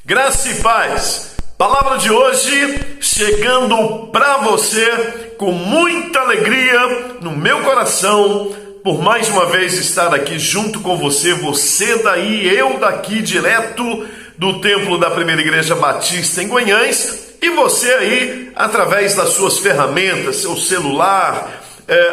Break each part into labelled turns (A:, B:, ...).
A: Graça e paz. Palavra de hoje chegando para você com muita alegria no meu coração, por mais uma vez estar aqui junto com você, você daí, eu daqui, direto do Templo da Primeira Igreja Batista em Guanhães, e você aí através das suas ferramentas, seu celular,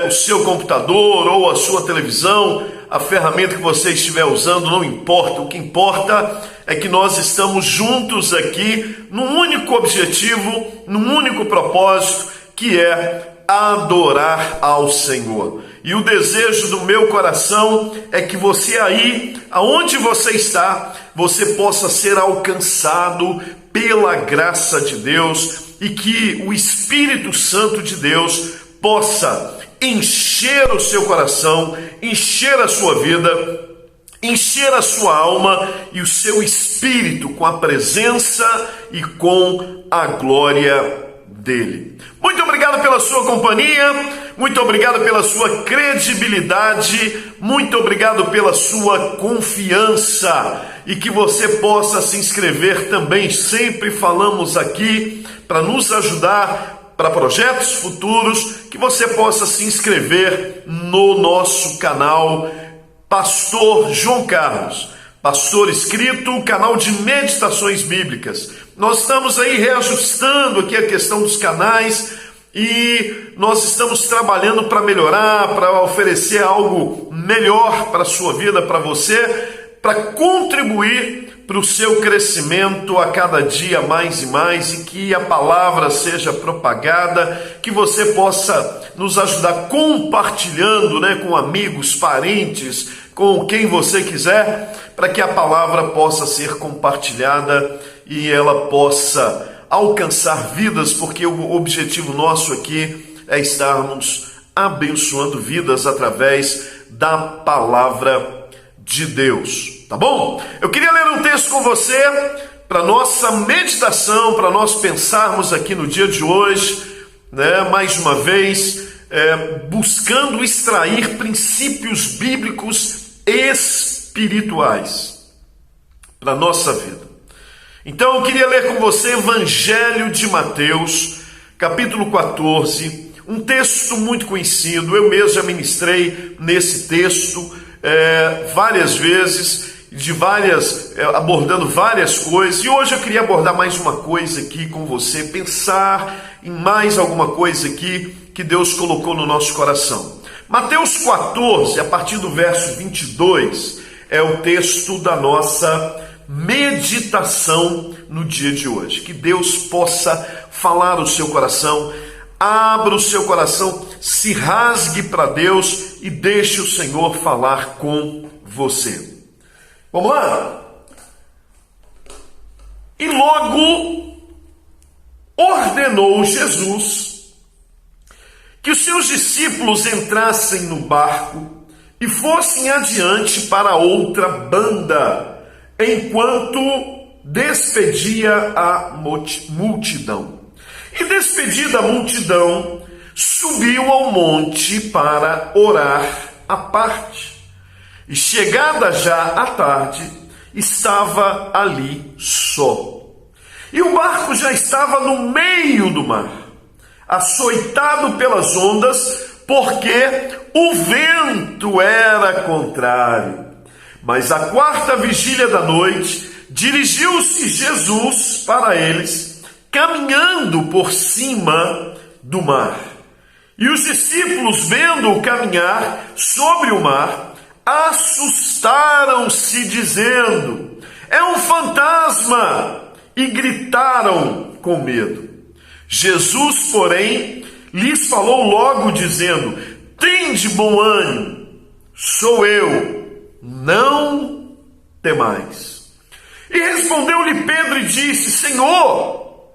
A: o seu computador ou a sua televisão, a ferramenta que você estiver usando, não importa. O que importa é que nós estamos juntos aqui num único objetivo, num único propósito, que é adorar ao Senhor. E o desejo do meu coração é que você aí, aonde você está, você possa ser alcançado pela graça de Deus e que o Espírito Santo de Deus possa encher o seu coração, encher a sua vida, encher a sua alma e o seu espírito com a presença e com a glória dele. Muito obrigado pela sua companhia, muito obrigado pela sua credibilidade, muito obrigado pela sua confiança e que você possa se inscrever também. Sempre falamos aqui para nos ajudar para projetos futuros, que você possa se inscrever no nosso canal Pastor João Carlos, pastor escrito, canal de meditações bíblicas. Nós estamos aí reajustando aqui a questão dos canais e nós estamos trabalhando para melhorar, para oferecer algo melhor para a sua vida, para você, para contribuir para o seu crescimento a cada dia mais e mais, e que a palavra seja propagada, que você possa nos ajudar compartilhando, com amigos, parentes, com quem você quiser, para que a palavra possa ser compartilhada e ela possa alcançar vidas, porque o objetivo nosso aqui é estarmos abençoando vidas através da palavra de Deus. Tá bom? Eu queria ler um texto com você para nossa meditação, para nós pensarmos aqui no dia de hoje, mais uma vez, buscando extrair princípios bíblicos espirituais para a nossa vida. Então eu queria ler com você Evangelho de Mateus, capítulo 14, um texto muito conhecido. Eu mesmo já ministrei nesse texto várias vezes, abordando várias coisas, e hoje eu queria abordar mais uma coisa aqui com você, pensar em mais alguma coisa aqui que Deus colocou no nosso coração. Mateus 14, a partir do verso 22, é o texto da nossa meditação no dia de hoje. Que Deus possa falar o seu coração, abra o seu coração, se rasgue para Deus e deixe o Senhor falar com você. Vamos lá? E logo ordenou Jesus que os seus discípulos entrassem no barco e fossem adiante para outra banda, enquanto despedia a multidão. E despedida a multidão, subiu ao monte para orar à parte. E chegada já a tarde, estava ali só. E o barco já estava no meio do mar, açoitado pelas ondas, porque o vento era contrário. Mas à quarta vigília da noite, dirigiu-se Jesus para eles, caminhando por cima do mar. E os discípulos, vendo-o caminhar sobre o mar, assustaram-se, dizendo: é um fantasma! E gritaram com medo. Jesus, porém, lhes falou logo, dizendo: tende bom ânimo, sou eu, não temais. E respondeu-lhe Pedro e disse: Senhor,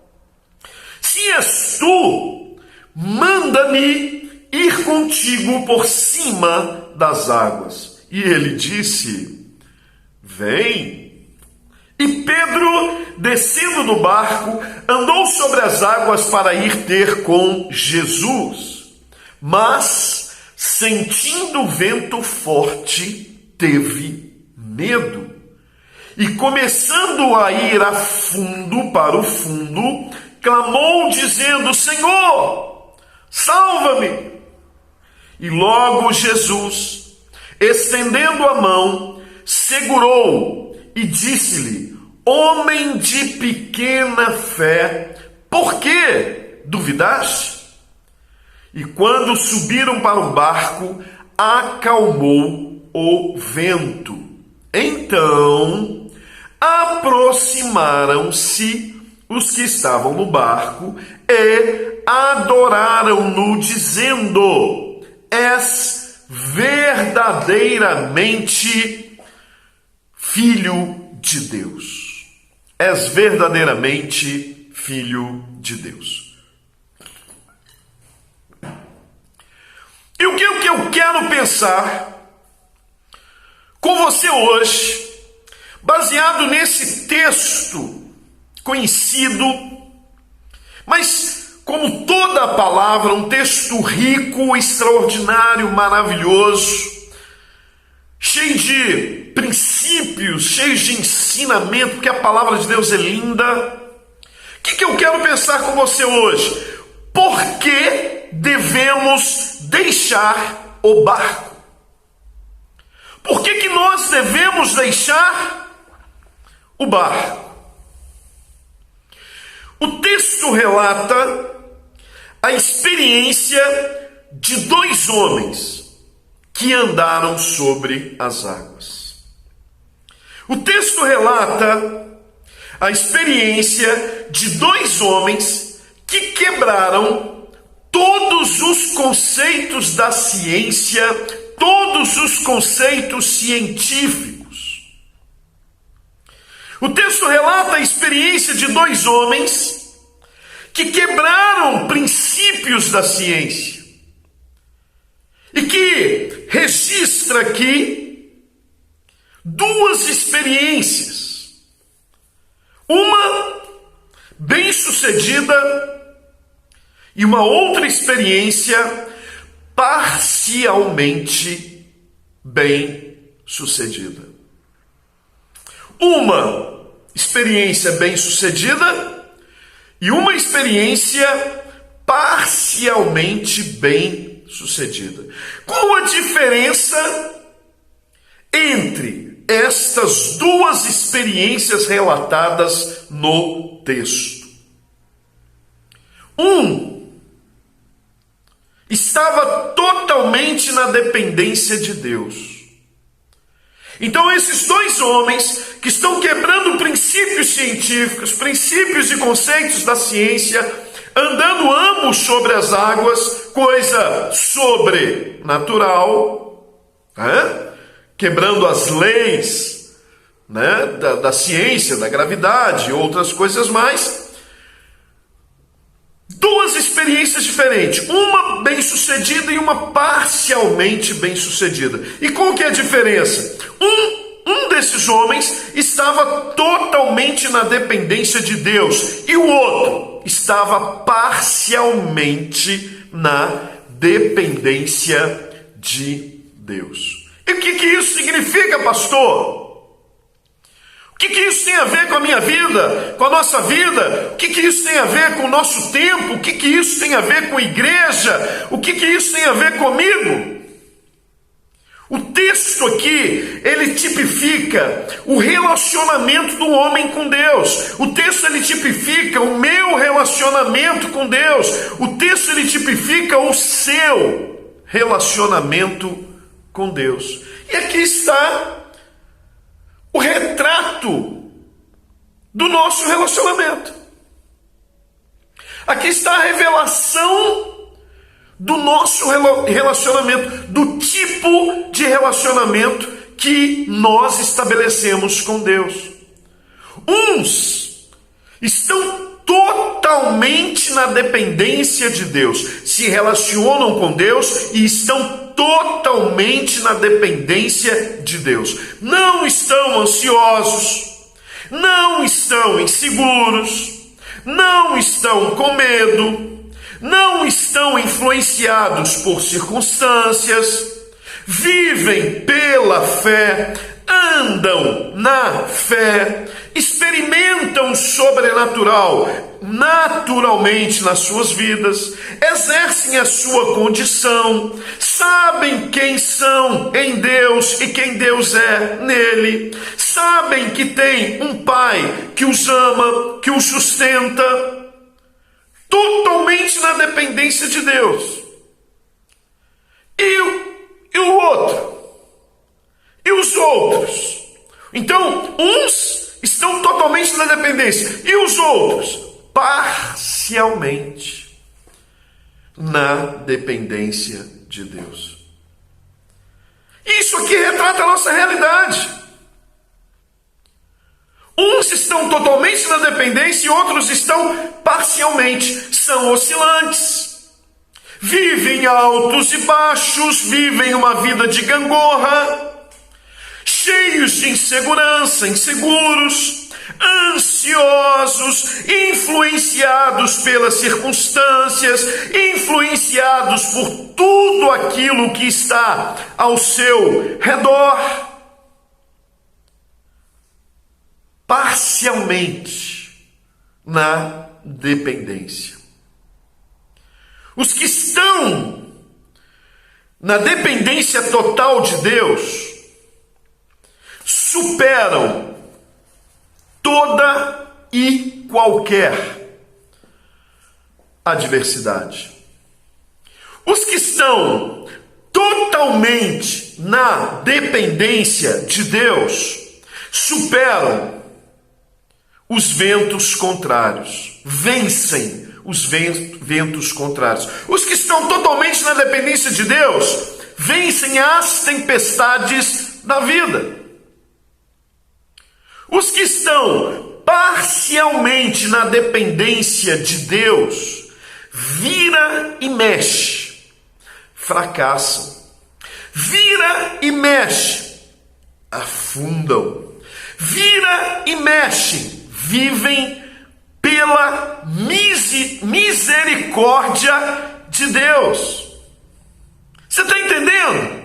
A: se és tu, manda-me ir contigo por cima das águas. E ele disse: vem. E Pedro, descendo do barco, andou sobre as águas para ir ter com Jesus. Mas, sentindo o vento forte, teve medo e começando a ir a fundo, para o fundo, clamou dizendo: Senhor, salva-me! E logo Jesus, estendendo a mão, segurou e disse-lhe: Homem de pequena fé, por que duvidaste? E quando subiram para o barco, acalmou o vento. Então aproximaram-se os que estavam no barco e adoraram-no, dizendo: És verdadeiramente Filho de Deus. És verdadeiramente Filho de Deus. E o que eu quero pensar com você hoje, baseado nesse texto conhecido, mas como toda a palavra, um texto rico, extraordinário, maravilhoso, cheio de princípios, cheio de ensinamento, porque a palavra de Deus é linda. O que eu quero pensar com você hoje? Por que devemos deixar o barco? Por que nós devemos deixar o barco? O texto relata a experiência de dois homens que andaram sobre as águas. O texto relata a experiência de dois homens que quebraram todos os conceitos da ciência, todos os conceitos científicos. O texto relata a experiência de dois homens que quebraram princípios da ciência e que registra aqui duas experiências. Uma bem-sucedida e uma outra experiência parcialmente bem-sucedida. Uma experiência bem-sucedida e uma experiência parcialmente bem-sucedida. Qual a diferença entre estas duas experiências relatadas no texto? Estava totalmente na dependência de Deus. Então esses dois homens que estão quebrando princípios científicos, princípios e conceitos da ciência, andando ambos sobre as águas, coisa sobrenatural, quebrando as leis da ciência, da gravidade e outras coisas mais. Duas experiências diferentes, uma bem-sucedida e uma parcialmente bem-sucedida. E qual que é a diferença? Um desses homens estava totalmente na dependência de Deus e o outro estava parcialmente na dependência de Deus. E o que isso significa, pastor? O que isso tem a ver com a minha vida, com a nossa vida? O que isso tem a ver com o nosso tempo? O que isso tem a ver com a igreja? O que isso tem a ver comigo? O texto aqui, ele tipifica o relacionamento do homem com Deus. O texto, ele tipifica o meu relacionamento com Deus. O texto, ele tipifica o seu relacionamento com Deus. E aqui está o retrato do nosso relacionamento. Aqui está a revelação do nosso relacionamento, do tipo de relacionamento que nós estabelecemos com Deus. Uns estão totalmente na dependência de Deus, se relacionam com Deus e estão totalmente na dependência de Deus. Não estão ansiosos, não estão inseguros, não estão com medo, não estão influenciados por circunstâncias, vivem pela fé, andam na fé, experimentam o sobrenatural naturalmente nas suas vidas, exercem a sua condição, sabem quem são em Deus e quem Deus é nele, sabem que tem um Pai que os ama, que os sustenta, totalmente na dependência de Deus. E o outro? E os outros? Então, uns estão totalmente na dependência, e os outros? Parcialmente na dependência de Deus. Isso aqui retrata a nossa realidade. Uns estão totalmente na dependência e outros estão parcialmente, são oscilantes. Vivem altos e baixos, vivem uma vida de gangorra, cheios de insegurança, inseguros, ansiosos, influenciados pelas circunstâncias, influenciados por tudo aquilo que está ao seu redor, parcialmente na dependência. Os que estão na dependência total de Deus superam toda e qualquer adversidade. Os que estão totalmente na dependência de Deus superam os ventos contrários, vencem os ventos contrários. Os que estão totalmente na dependência de Deus vencem as tempestades da vida. Os que estão parcialmente na dependência de Deus, vira e mexe, fracassam. Vira e mexe, afundam. Vira e mexe, vivem pela misericórdia de Deus. Você está entendendo?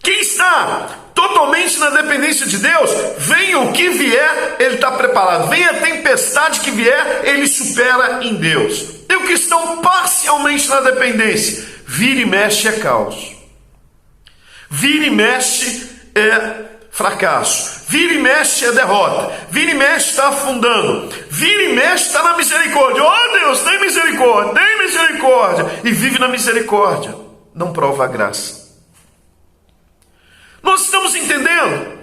A: Quem está totalmente na dependência de Deus, venha o que vier, ele está preparado. Venha a tempestade que vier, ele supera em Deus. E os que estão parcialmente na dependência, vira e mexe é caos. Vira e mexe é fracasso. Vira e mexe é derrota. Vira e mexe está afundando. Vira e mexe está na misericórdia. Oh Deus, tem misericórdia, tem misericórdia. E vive na misericórdia. Não prova a graça. Nós estamos entendendo?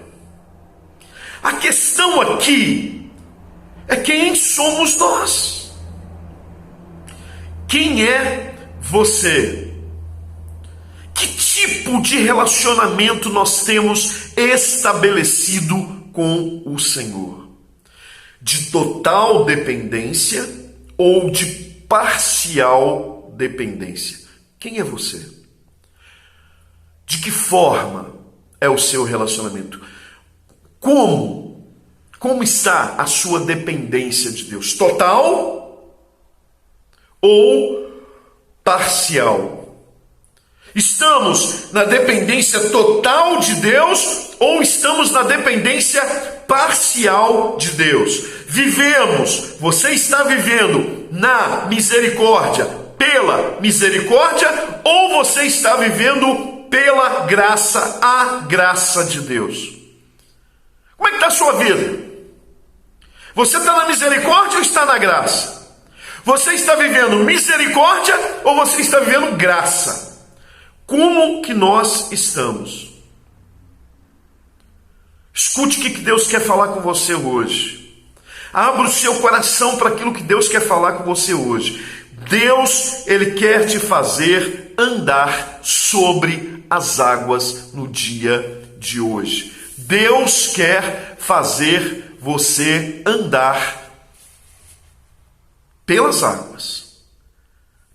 A: A questão aqui é quem somos nós. Quem é você? Que tipo de relacionamento nós temos estabelecido com o Senhor? De total dependência ou de parcial dependência? Quem é você? De que forma é o seu relacionamento? Como está a sua dependência de Deus? Total ou parcial? Estamos na dependência total de Deus ou estamos na dependência parcial de Deus? Você está vivendo na misericórdia, pela misericórdia, ou você está vivendo pela graça, a graça de Deus? Como é que está a sua vida? Você está na misericórdia ou está na graça? Você está vivendo misericórdia ou você está vivendo graça? Como que nós estamos? Escute o que Deus quer falar com você hoje. Abra o seu coração para aquilo que Deus quer falar com você hoje. Deus, Ele quer te fazer andar sobre as águas no dia de hoje. Deus quer fazer você andar pelas águas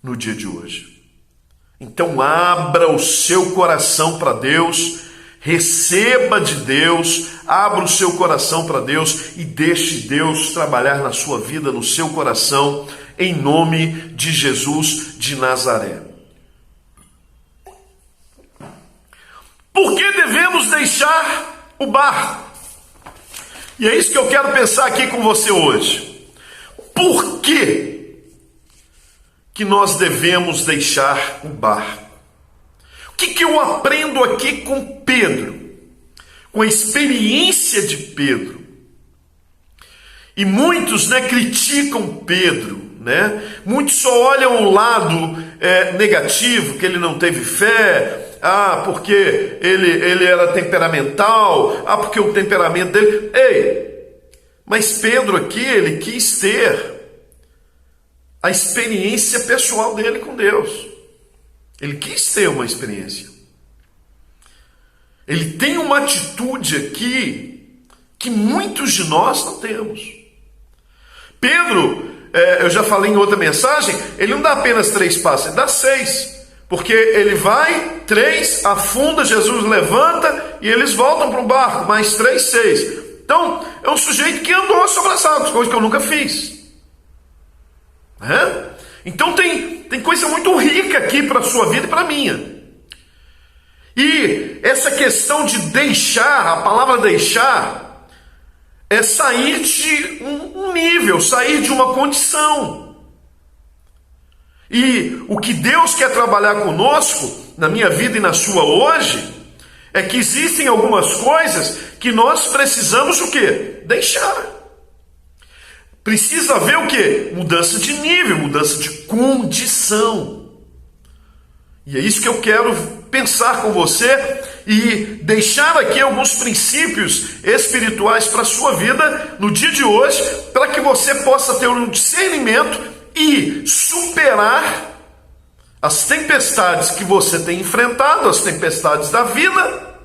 A: no dia de hoje. Então abra o seu coração para Deus, receba de Deus, abra o seu coração para Deus e deixe Deus trabalhar na sua vida, no seu coração, em nome de Jesus de Nazaré. Por que devemos devemos deixar o barco. E é isso que eu quero pensar aqui com você hoje. Por que nós devemos deixar o barco? O que eu aprendo aqui com Pedro? Com a experiência de Pedro. E muitos, criticam Pedro, Muitos só olham o lado negativo, que ele não teve fé, porque ele era temperamental, porque o temperamento dele... Ei, mas Pedro aqui, ele quis ter a experiência pessoal dele com Deus. Ele quis ter uma experiência. Ele tem uma atitude aqui que muitos de nós não temos. Pedro, eu já falei em outra mensagem, ele não dá apenas 3 passos, ele dá 6. Porque ele vai, 3, afunda, Jesus levanta e eles voltam para o barco, mais 3, 6. Então, é um sujeito que andou sobre as águas, coisa que eu nunca fiz. Então tem coisa muito rica aqui para a sua vida e para a minha. E essa questão de deixar, a palavra deixar, é sair de um nível, sair de uma condição. E o que Deus quer trabalhar conosco, na minha vida e na sua hoje, é que existem algumas coisas que nós precisamos o quê? Deixar. Precisa haver o quê? Mudança de nível, mudança de condição. E é isso que eu quero pensar com você e deixar aqui alguns princípios espirituais para a sua vida no dia de hoje, para que você possa ter um discernimento e superar as tempestades que você tem enfrentado, as tempestades da vida,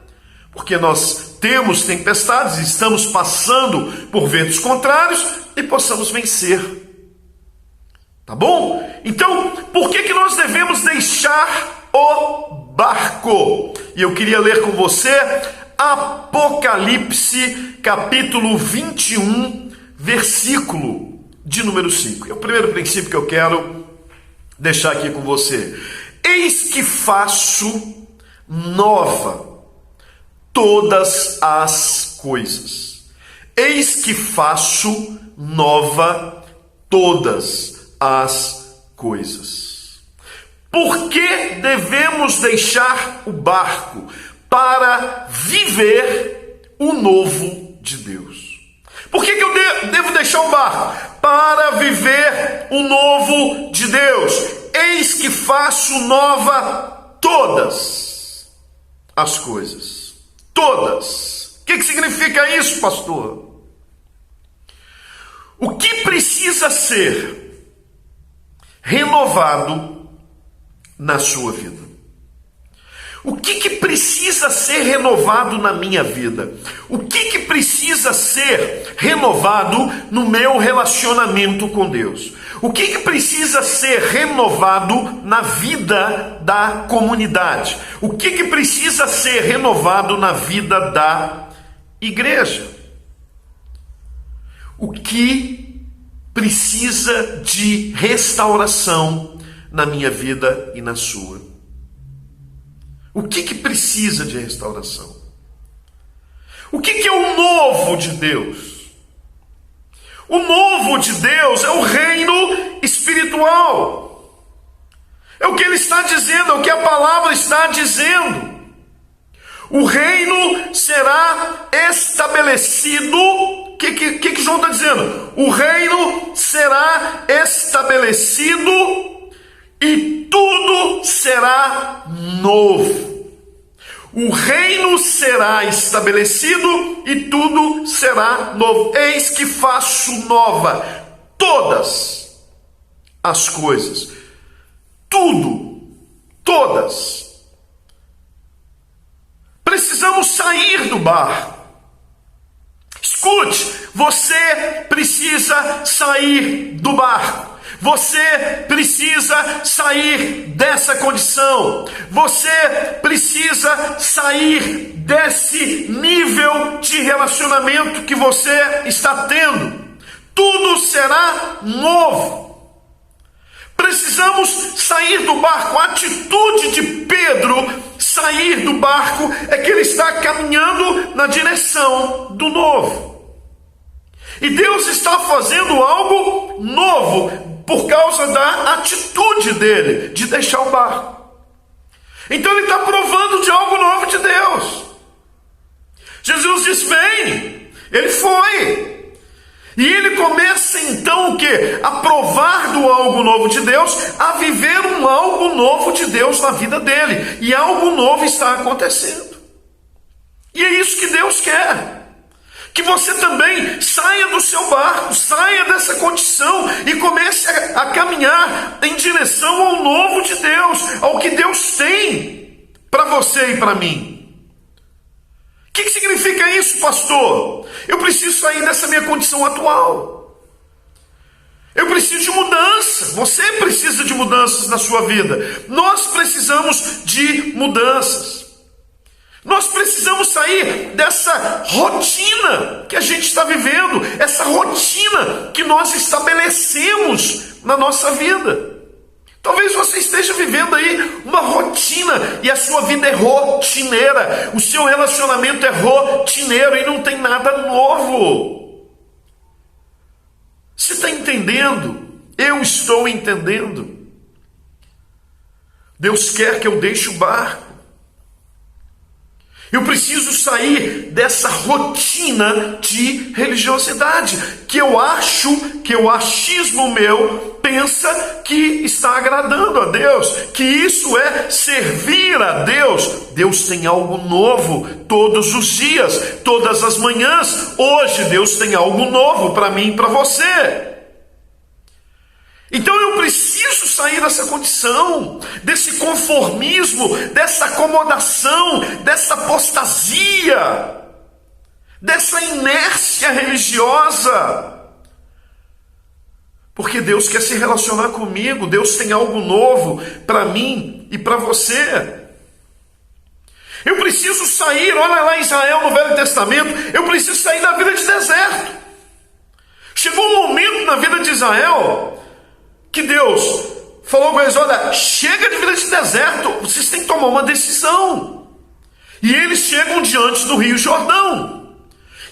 A: porque nós temos tempestades, estamos passando por ventos contrários e possamos vencer. Tá bom? Então, por que nós devemos deixar o barco? E eu queria ler com você Apocalipse, capítulo 21, versículo de número 5. É o primeiro princípio que eu quero deixar aqui com você. Eis que faço nova todas as coisas. Eis que faço nova todas as coisas. Por que devemos deixar o barco? Para viver o novo de Deus. Por que eu devo deixar o barco? Para viver o novo de Deus. Eis que faço nova todas as coisas. Todas. O que significa isso, pastor? O que precisa ser renovado na sua vida? O que precisa ser renovado na minha vida? O que precisa ser renovado no meu relacionamento com Deus? O que precisa ser renovado na vida da comunidade? O que precisa ser renovado na vida da igreja? O que precisa de restauração na minha vida e na sua? O que precisa de restauração? O que é o novo de Deus? O novo de Deus é o reino espiritual. É o que ele está dizendo, é o que a palavra está dizendo. O reino será estabelecido. O que João está dizendo? O reino será estabelecido e tudo será novo. O reino será estabelecido e tudo será novo. Eis que faço nova todas as coisas. Tudo, todas. Precisamos sair do barco. Escute, você precisa sair do barco. Você precisa sair dessa condição. Você precisa sair desse nível de relacionamento que você está tendo. Tudo será novo. Precisamos sair do barco. A atitude de Pedro sair do barco é que ele está caminhando na direção do novo. E Deus está fazendo algo novo por causa da atitude dele de deixar o barco. Então ele está provando de algo novo de Deus. Jesus diz: vem. Ele foi. E ele começa então o quê? A provar do algo novo de Deus, a viver um algo novo de Deus na vida dele. E algo novo está acontecendo. E é isso que Deus quer. Que você também saia do seu barco, saia dessa condição e comece a caminhar em direção ao novo de Deus, ao que Deus tem para você e para mim. O que significa isso, pastor? Eu preciso sair dessa minha condição atual. Eu preciso de mudança. Você precisa de mudanças na sua vida. Nós precisamos de mudanças. Nós precisamos sair dessa rotina que a gente está vivendo, essa rotina que nós estabelecemos na nossa vida. Talvez você esteja vivendo aí uma rotina e a sua vida é rotineira, o seu relacionamento é rotineiro e não tem nada novo. Você está entendendo? Eu estou entendendo. Deus quer que eu deixe o barco. Eu preciso sair dessa rotina de religiosidade, que eu acho, que o achismo meu pensa que está agradando a Deus, que isso é servir a Deus. Deus tem algo novo todos os dias, todas as manhãs. Hoje Deus tem algo novo para mim e para você. Então eu preciso sair dessa condição, desse conformismo, dessa acomodação, dessa apostasia, dessa inércia religiosa. Porque Deus quer se relacionar comigo, Deus tem algo novo para mim e para você. Eu preciso sair, olha lá Israel no Velho Testamento, eu preciso sair da vida de deserto. Chegou um momento na vida de Israel que Deus falou com eles: olha, chega de vida de deserto, vocês têm que tomar uma decisão. E eles chegam diante do Rio Jordão.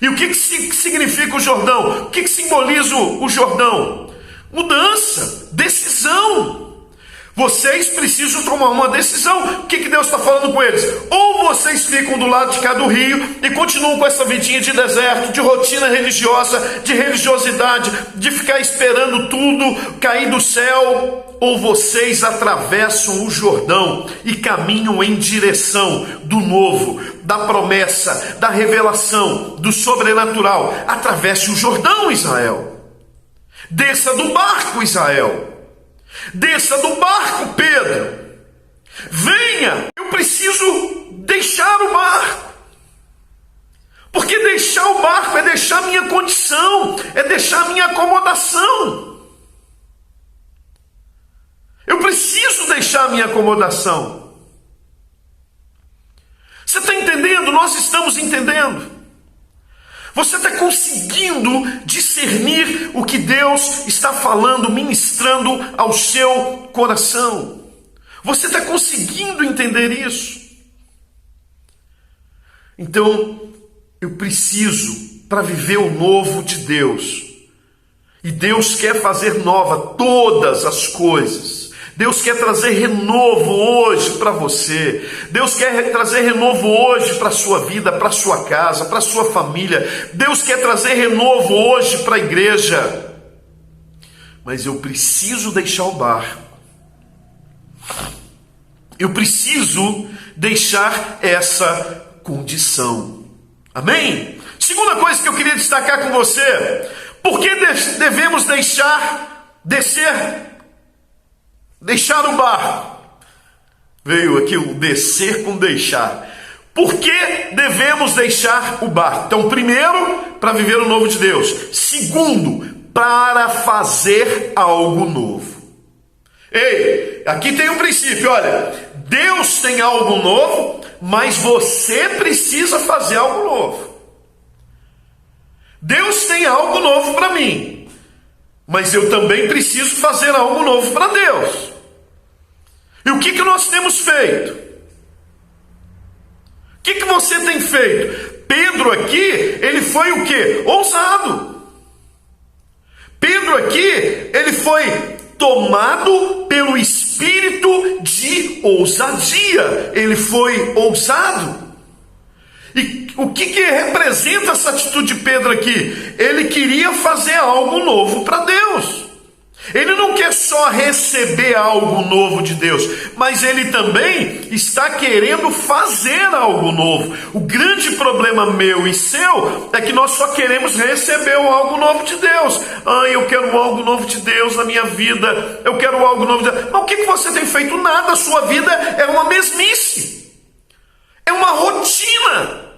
A: E o que significa o Jordão? O que simboliza o Jordão? Mudança, decisão. Vocês precisam tomar uma decisão. O que Deus está falando com eles? Ou vocês ficam do lado de cá do rio e continuam com essa vidinha de deserto, de rotina religiosa, de religiosidade, de ficar esperando tudo cair do céu, ou vocês atravessam o Jordão e caminham em direção do novo, da promessa, da revelação, do sobrenatural. Atravesse o Jordão, Israel. Desça do barco, Israel. Desça do barco, Pedro. Venha. Eu preciso deixar o barco. Porque deixar o barco é deixar minha condição, é deixar minha acomodação. Eu preciso deixar minha acomodação. Você está entendendo? Nós estamos entendendo. Você está conseguindo discernir o que Deus está falando, ministrando ao seu coração? Você está conseguindo entender isso? Então, eu preciso, para viver o novo de Deus, e Deus quer fazer nova todas as coisas. Deus quer trazer renovo hoje para você. Deus quer trazer renovo hoje para a sua vida, para a sua casa, para a sua família. Deus quer trazer renovo hoje para a igreja. Mas eu preciso deixar o barco. Eu preciso deixar essa condição. Amém? Segunda coisa que eu queria destacar com você: por que devemos deixar o barco? Veio aqui o descer com deixar. Por que devemos deixar o barco? Então, primeiro, para viver o novo de Deus. Segundo, para fazer algo novo. Ei, aqui tem um princípio, olha. Deus tem algo novo, mas você precisa fazer algo novo. Deus tem algo novo para mim, mas eu também preciso fazer algo novo para Deus. E o que nós temos feito? que você tem feito? Pedro aqui, ele foi o quê? Ousado. Pedro aqui, ele foi tomado pelo espírito de ousadia. Ele foi ousado. E o que representa essa atitude de Pedro aqui? Ele queria fazer algo novo para Deus. Ele não quer só receber algo novo de Deus, mas ele também está querendo fazer algo novo. O grande problema meu e seu é que nós só queremos receber algo novo de Deus. Eu quero algo novo de Deus na minha vida, eu quero algo novo de Deus. Mas o que você tem feito? Nada, a sua vida é uma mesmice, é uma rotina.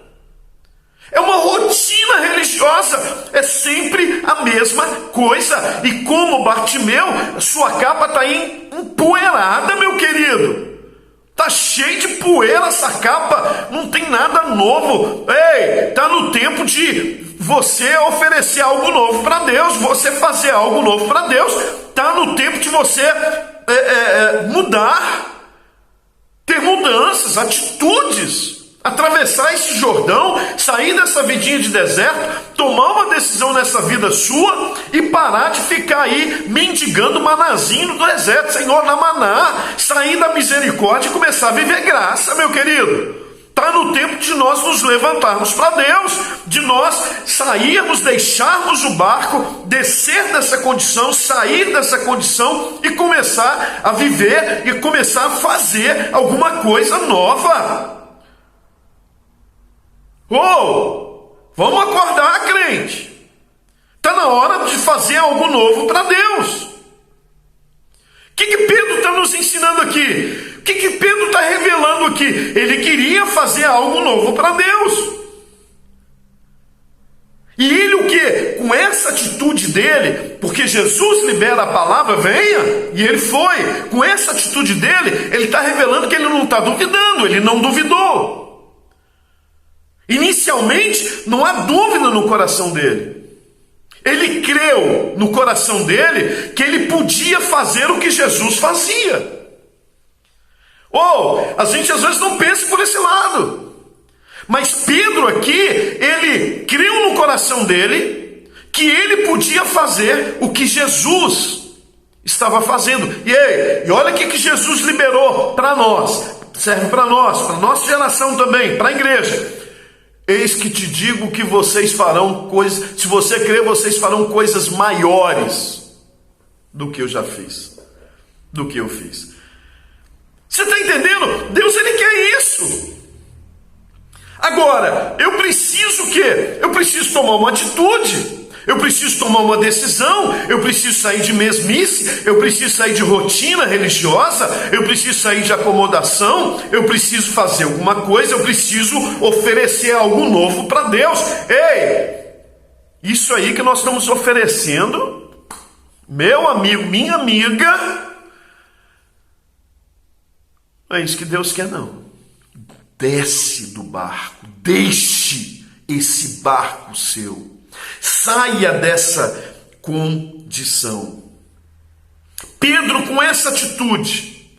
A: É uma rotina religiosa, é sempre a mesma coisa. E como Bartimeu, sua capa está empoeirada, meu querido. Está cheio de poeira essa capa, não tem nada novo. Ei, está no tempo de você oferecer algo novo para Deus, você fazer algo novo para Deus. Está no tempo de você mudar, ter mudanças, atitudes. Atravessar esse Jordão, sair dessa vidinha de deserto, tomar uma decisão nessa vida sua e parar de ficar aí mendigando manazinho no deserto. Senhor, na maná, sair da misericórdia e começar a viver graça, meu querido. Está no tempo de nós nos levantarmos para Deus, de nós sairmos, deixarmos o barco, descer dessa condição, sair dessa condição e começar a viver e começar a fazer alguma coisa nova. Vamos acordar, crente. Está na hora de fazer algo novo para Deus. O que Pedro está nos ensinando aqui? O que Pedro está revelando aqui? Ele queria fazer algo novo para Deus. E ele o quê? Com essa atitude dele, porque Jesus libera a palavra, venha, e ele foi. Com essa atitude dele, ele está revelando que ele não está duvidando, ele não duvidou. Inicialmente, não há dúvida no coração dele. Ele creu no coração dele que ele podia fazer o que Jesus fazia. A gente às vezes não pensa por esse lado. Mas Pedro aqui, ele creu no coração dele que ele podia fazer o que Jesus estava fazendo. E olha o que Jesus liberou para nós. Serve para nós, para nossa geração também, para a igreja. Eis que te digo que vocês farão coisas, se você crer, vocês farão coisas maiores do que eu já fiz, do que eu fiz. Você está entendendo? Deus, ele quer isso. Agora, eu preciso o quê? Eu preciso tomar uma atitude. Eu preciso tomar uma decisão, eu preciso sair de mesmice, eu preciso sair de rotina religiosa, eu preciso sair de acomodação, eu preciso fazer alguma coisa, eu preciso oferecer algo novo para Deus. Isso aí que nós estamos oferecendo, meu amigo, minha amiga, não é isso que Deus quer, não. Desce do barco, deixe esse barco seu. Saia dessa condição. Pedro, com essa atitude,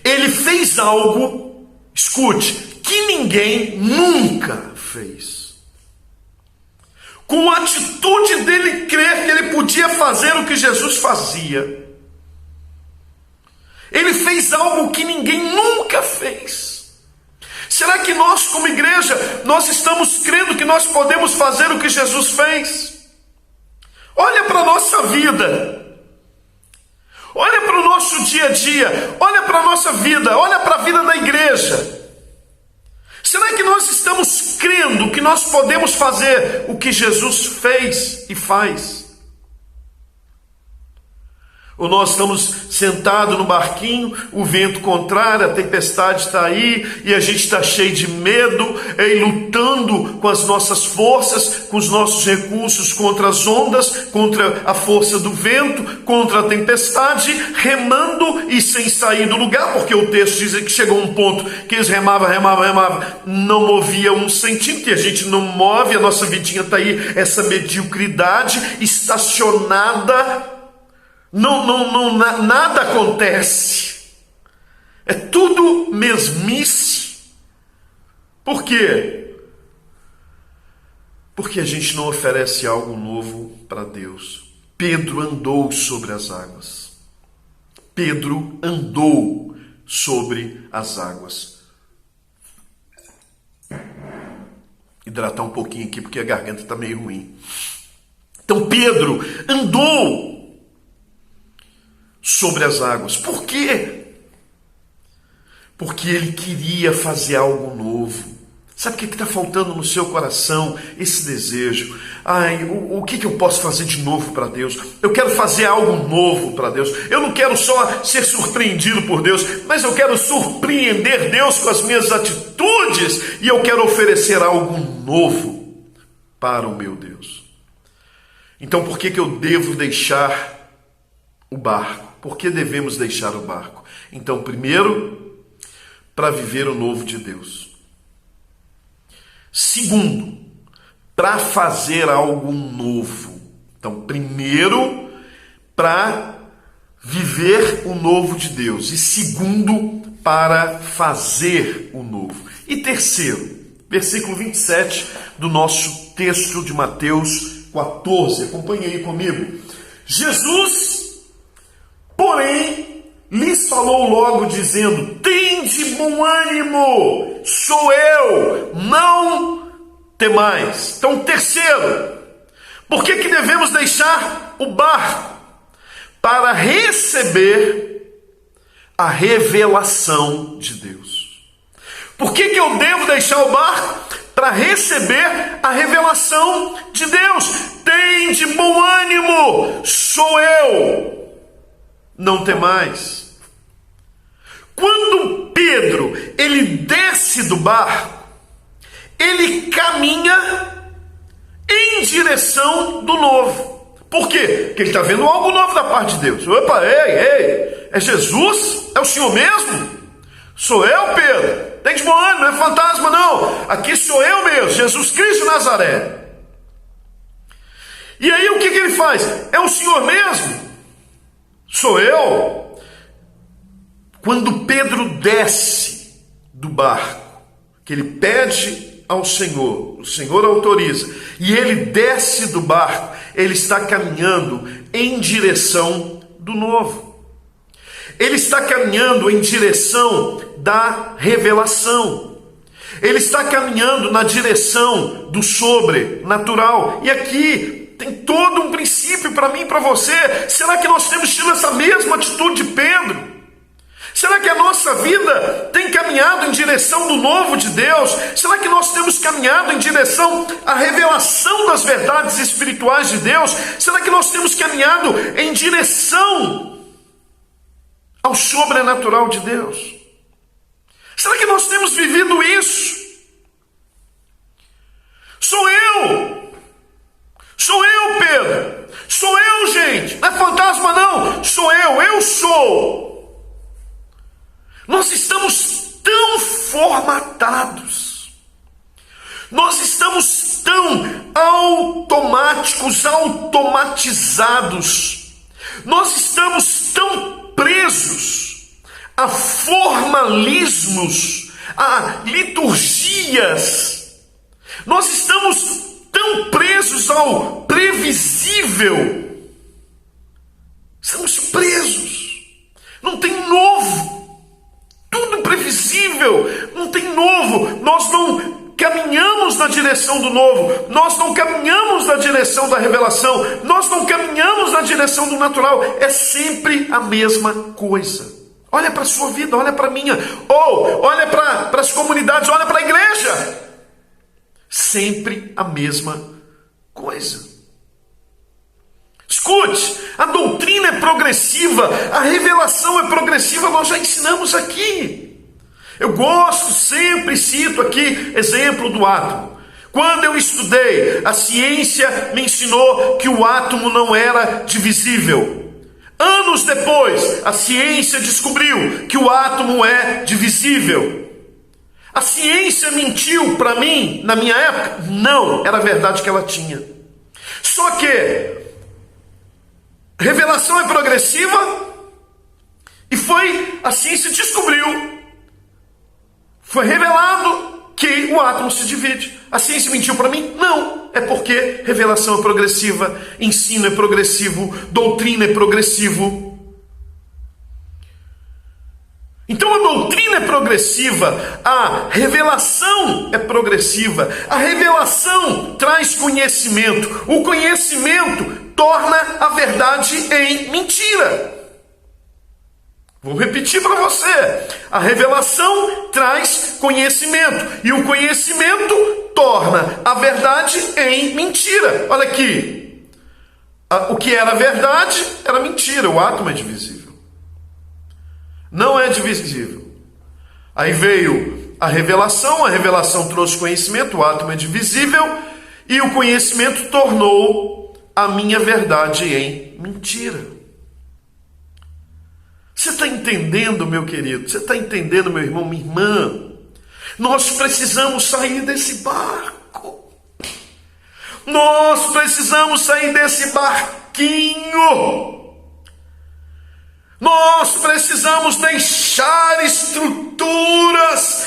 A: ele fez algo, escute, que ninguém nunca fez. Com a atitude dele crer que ele podia fazer o que Jesus fazia, ele fez algo que ninguém nunca fez. Será que nós, como igreja, nós estamos crendo que nós podemos fazer o que Jesus fez? Olha para a nossa vida. Olha para o nosso dia a dia. Olha para a nossa vida. Olha para a vida da igreja. Será que nós estamos crendo que nós podemos fazer o que Jesus fez e faz? Ou nós estamos sentados no barquinho, o vento contrário, a tempestade está aí, e a gente está cheio de medo, e lutando com as nossas forças, com os nossos recursos contra as ondas, contra a força do vento, contra a tempestade, remando e sem sair do lugar, porque o texto diz que chegou um ponto que eles remavam, não movia um centímetro, e a gente não move, a nossa vidinha está aí, essa mediocridade estacionada. Nada acontece. É tudo mesmice. Por quê? Porque a gente não oferece algo novo para Deus. Pedro andou sobre as águas. Pedro andou sobre as águas. Hidratar um pouquinho aqui, porque a garganta está meio ruim. Então Pedro andou sobre as águas. Por quê? Porque ele queria fazer algo novo. Sabe o que está faltando no seu coração? Esse desejo. O que eu posso fazer de novo para Deus? Eu quero fazer algo novo para Deus. Eu não quero só ser surpreendido por Deus, mas eu quero surpreender Deus com as minhas atitudes. E eu quero oferecer algo novo para o meu Deus. Então por que eu devo deixar o barco? Por que devemos deixar o barco? Então, primeiro, para viver o novo de Deus. Segundo, para fazer algo novo. Então, primeiro, para viver o novo de Deus. E segundo, para fazer o novo. E terceiro, versículo 27 do nosso texto de Mateus 14. Acompanhe aí comigo. Jesus, porém, lhes falou logo, dizendo: tende bom ânimo, sou eu, não temais. Então, terceiro, por que devemos deixar o barco? Para receber a revelação de Deus. Por que eu devo deixar o barco? Para receber a revelação de Deus. Tende bom ânimo, sou eu, não temais. Quando Pedro ele desce do barco, ele caminha em direção do novo. Por quê? Porque ele está vendo algo novo da parte de Deus. Opa, ei, é Jesus? É o Senhor mesmo? Sou eu, Pedro. Tem de bom ânimo, não é fantasma não. Aqui sou eu mesmo, Jesus Cristo de Nazaré. E aí o que ele faz? É o Senhor mesmo? Sou eu. Quando Pedro desce do barco, que ele pede ao Senhor, o Senhor autoriza, e ele desce do barco, ele está caminhando em direção do novo. Ele está caminhando em direção da revelação. Ele está caminhando na direção do sobrenatural. E aqui tem todo um princípio para mim e para você. Será que nós temos tido essa mesma atitude de Pedro? Será que a nossa vida tem caminhado em direção do novo de Deus? Será que nós temos caminhado em direção à revelação das verdades espirituais de Deus? Será que nós temos caminhado em direção ao sobrenatural de Deus? Será que nós temos vivido isso? Sou eu, Pedro. Sou eu, gente. Não é fantasma não. Sou eu sou. Nós estamos tão formatados, nós estamos tão automatizados, nós estamos tão presos a formalismos, a liturgias, nós estamos tão presos ao previsível, estamos presos, não tem novo. Tudo previsível, não tem novo. Nós não caminhamos na direção do novo. Nós não caminhamos na direção da revelação. Nós não caminhamos na direção do natural. É sempre a mesma coisa. Olha para a sua vida, olha para a minha. Ou olha para as comunidades, olha para a igreja. Sempre a mesma coisa. Escute, a doutrina é progressiva, a revelação é progressiva, nós já ensinamos aqui. Eu gosto, sempre cito aqui, exemplo do átomo. Quando eu estudei, a ciência me ensinou que o átomo não era divisível. Anos depois, a ciência descobriu que o átomo é divisível. A ciência mentiu para mim, na minha época? Não, era a verdade que ela tinha. Só que revelação é progressiva e a ciência descobriu, foi revelado que o átomo se divide. A ciência mentiu para mim? Não. É porque revelação é progressiva, ensino é progressivo, doutrina é progressivo. Então a doutrina é progressiva, a revelação é progressiva, a revelação traz conhecimento, o conhecimento torna a verdade em mentira. Vou repetir para você, a revelação traz conhecimento, e o conhecimento torna a verdade em mentira. Olha aqui, o que era verdade era mentira, o átomo é divisível. Não é divisível. Aí veio a revelação trouxe conhecimento, o átomo é divisível, e o conhecimento tornou a minha verdade em mentira. Você está entendendo, meu querido? Você está entendendo, meu irmão, minha irmã? Nós precisamos sair desse barco. Nós precisamos sair desse barquinho. Nós precisamos deixar estruturas,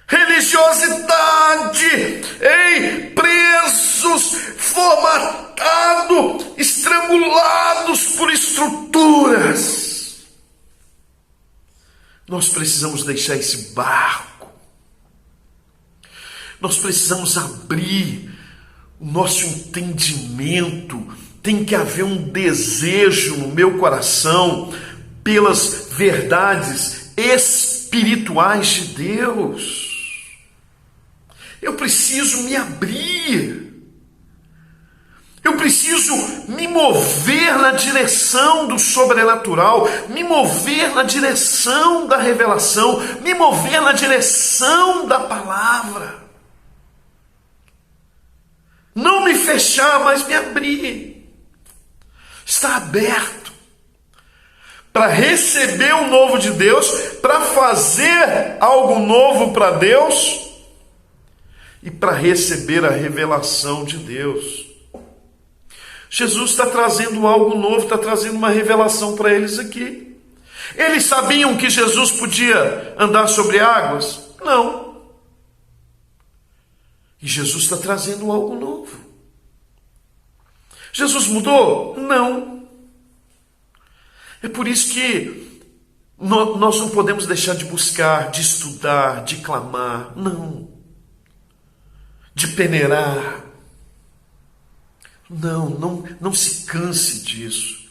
A: religiosidade, presos, formatados, estrangulados por estruturas. Nós precisamos deixar esse barco. Nós precisamos abrir o nosso entendimento. Tem que haver um desejo no meu coração pelas verdades espirituais de Deus. Eu preciso me abrir. Eu preciso me mover na direção do sobrenatural, me mover na direção da revelação, me mover na direção da palavra. Não me fechar, mas me abrir. Está aberto para receber o novo de Deus, para fazer algo novo para Deus e para receber a revelação de Deus. Jesus está trazendo algo novo, está trazendo uma revelação para eles aqui. Eles sabiam que Jesus podia andar sobre águas? Não. E Jesus está trazendo algo novo. Jesus mudou? Não. É por isso que nós não podemos deixar de buscar, de estudar, de clamar. Não. De peneirar. Não se canse disso.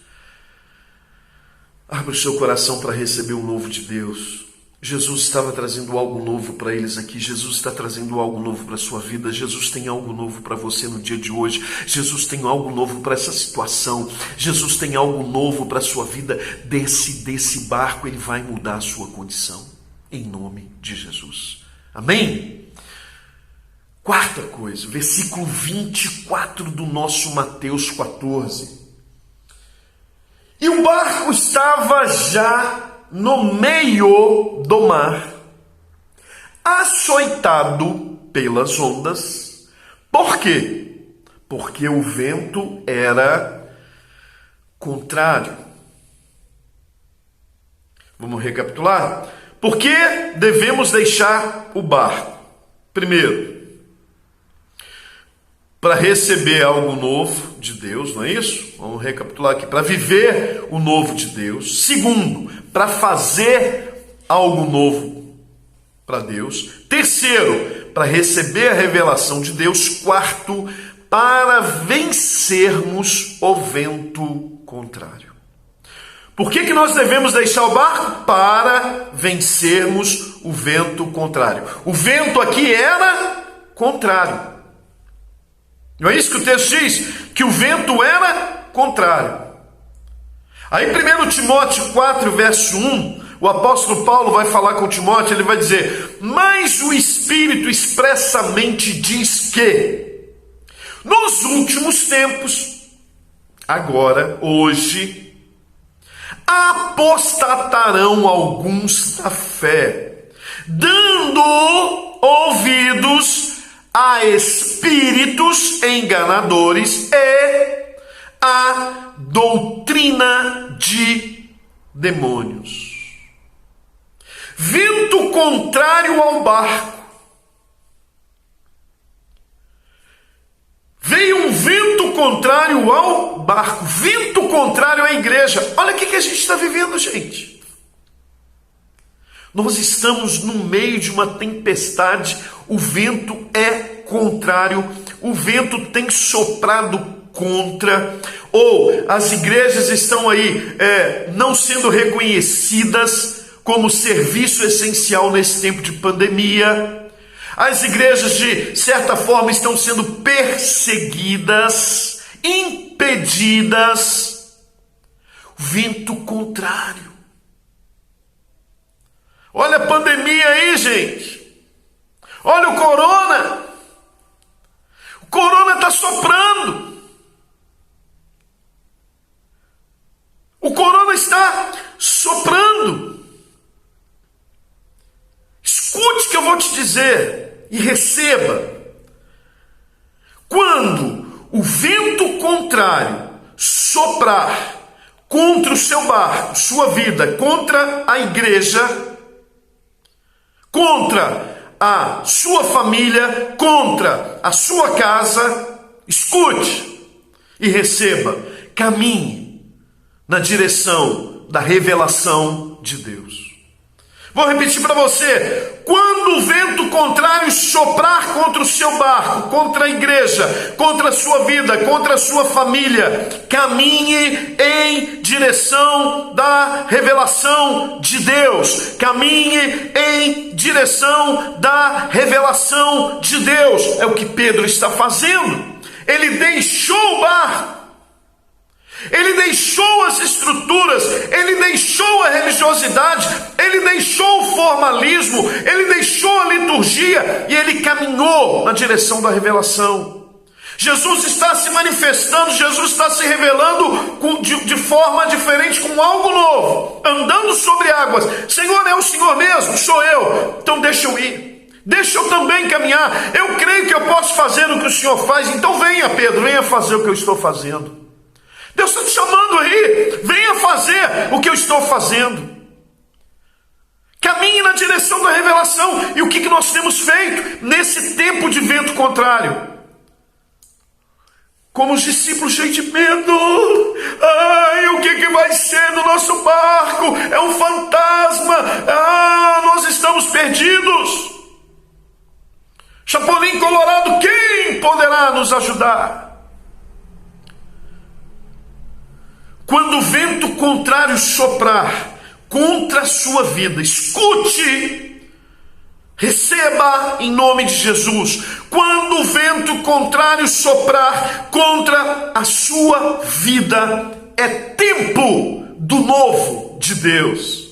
A: Abra o seu coração para receber o novo de Deus. Jesus estava trazendo algo novo para eles aqui. Jesus está trazendo algo novo para a sua vida. Jesus tem algo novo para você no dia de hoje. Jesus tem algo novo para essa situação. Jesus tem algo novo para a sua vida. Desse barco, Ele vai mudar a sua condição. Em nome de Jesus. Amém? Quarta coisa, versículo 24 do nosso Mateus 14. E o barco estava já no meio do mar, açoitado pelas ondas. Por quê? Porque o vento era contrário. Vamos recapitular? Por que devemos deixar o barco? Primeiro, para receber algo novo de Deus, não é isso? Vamos recapitular aqui. Para viver o novo de Deus. Segundo, para fazer algo novo para Deus. Terceiro, para receber a revelação de Deus. Quarto, para vencermos o vento contrário. Por que nós devemos deixar o barco? Para vencermos o vento contrário. O vento aqui era contrário. Não é isso que o texto diz? Que o vento era contrário. Aí 1 Timóteo 4, verso 1, o apóstolo Paulo vai falar com Timóteo, ele vai dizer: mas o Espírito expressamente diz que nos últimos tempos, agora, hoje, apostatarão alguns da fé, dando ouvidos a espíritos enganadores e a doutrina de demônios. vento contrário ao barco. Veio um vento contrário ao barco, vento contrário à igreja. Olha o que a gente está vivendo, gente. Nós estamos no meio de uma tempestade, o vento é contrário, o vento tem soprado contra, ou as igrejas estão aí não sendo reconhecidas como serviço essencial nesse tempo de pandemia. As igrejas, de certa forma, estão sendo perseguidas, impedidas. Vento contrário. Olha a pandemia aí, gente. Olha o corona. O corona está soprando. O corona está soprando. Escute o que eu vou te dizer e receba. Quando o vento contrário soprar contra o seu barco, sua vida, contra a igreja, contra a sua família, contra a sua casa, escute e receba, caminhe na direção da revelação de Deus. Vou repetir para você: quando o vento contrário soprar contra o seu barco, contra a igreja, contra a sua vida, contra a sua família, caminhe em direção da revelação de Deus. Caminhe em direção da revelação de Deus. É o que Pedro está fazendo. Ele deixou o barco. Ele deixou as estruturas, ele deixou a religiosidade, ele deixou o formalismo, ele deixou a liturgia e ele caminhou na direção da revelação. Jesus está se manifestando, Jesus está se revelando de forma diferente, com algo novo, andando sobre águas. Senhor, é o Senhor mesmo? Sou eu. Então deixa eu ir. Deixa eu também caminhar. Eu creio que eu posso fazer o que o Senhor faz. Então venha, Pedro, venha fazer o que eu estou fazendo. Deus está te chamando aí, venha fazer o que eu estou fazendo. Caminhe na direção da revelação. E o que nós temos feito nesse tempo de vento contrário? Como os discípulos cheios de medo. Ai, o que vai ser do nosso barco? É um fantasma. Nós estamos perdidos. Chapolin Colorado, quem poderá nos ajudar? Quando o vento contrário soprar contra a sua vida, escute, receba em nome de Jesus. Quando o vento contrário soprar contra a sua vida, é tempo do novo de Deus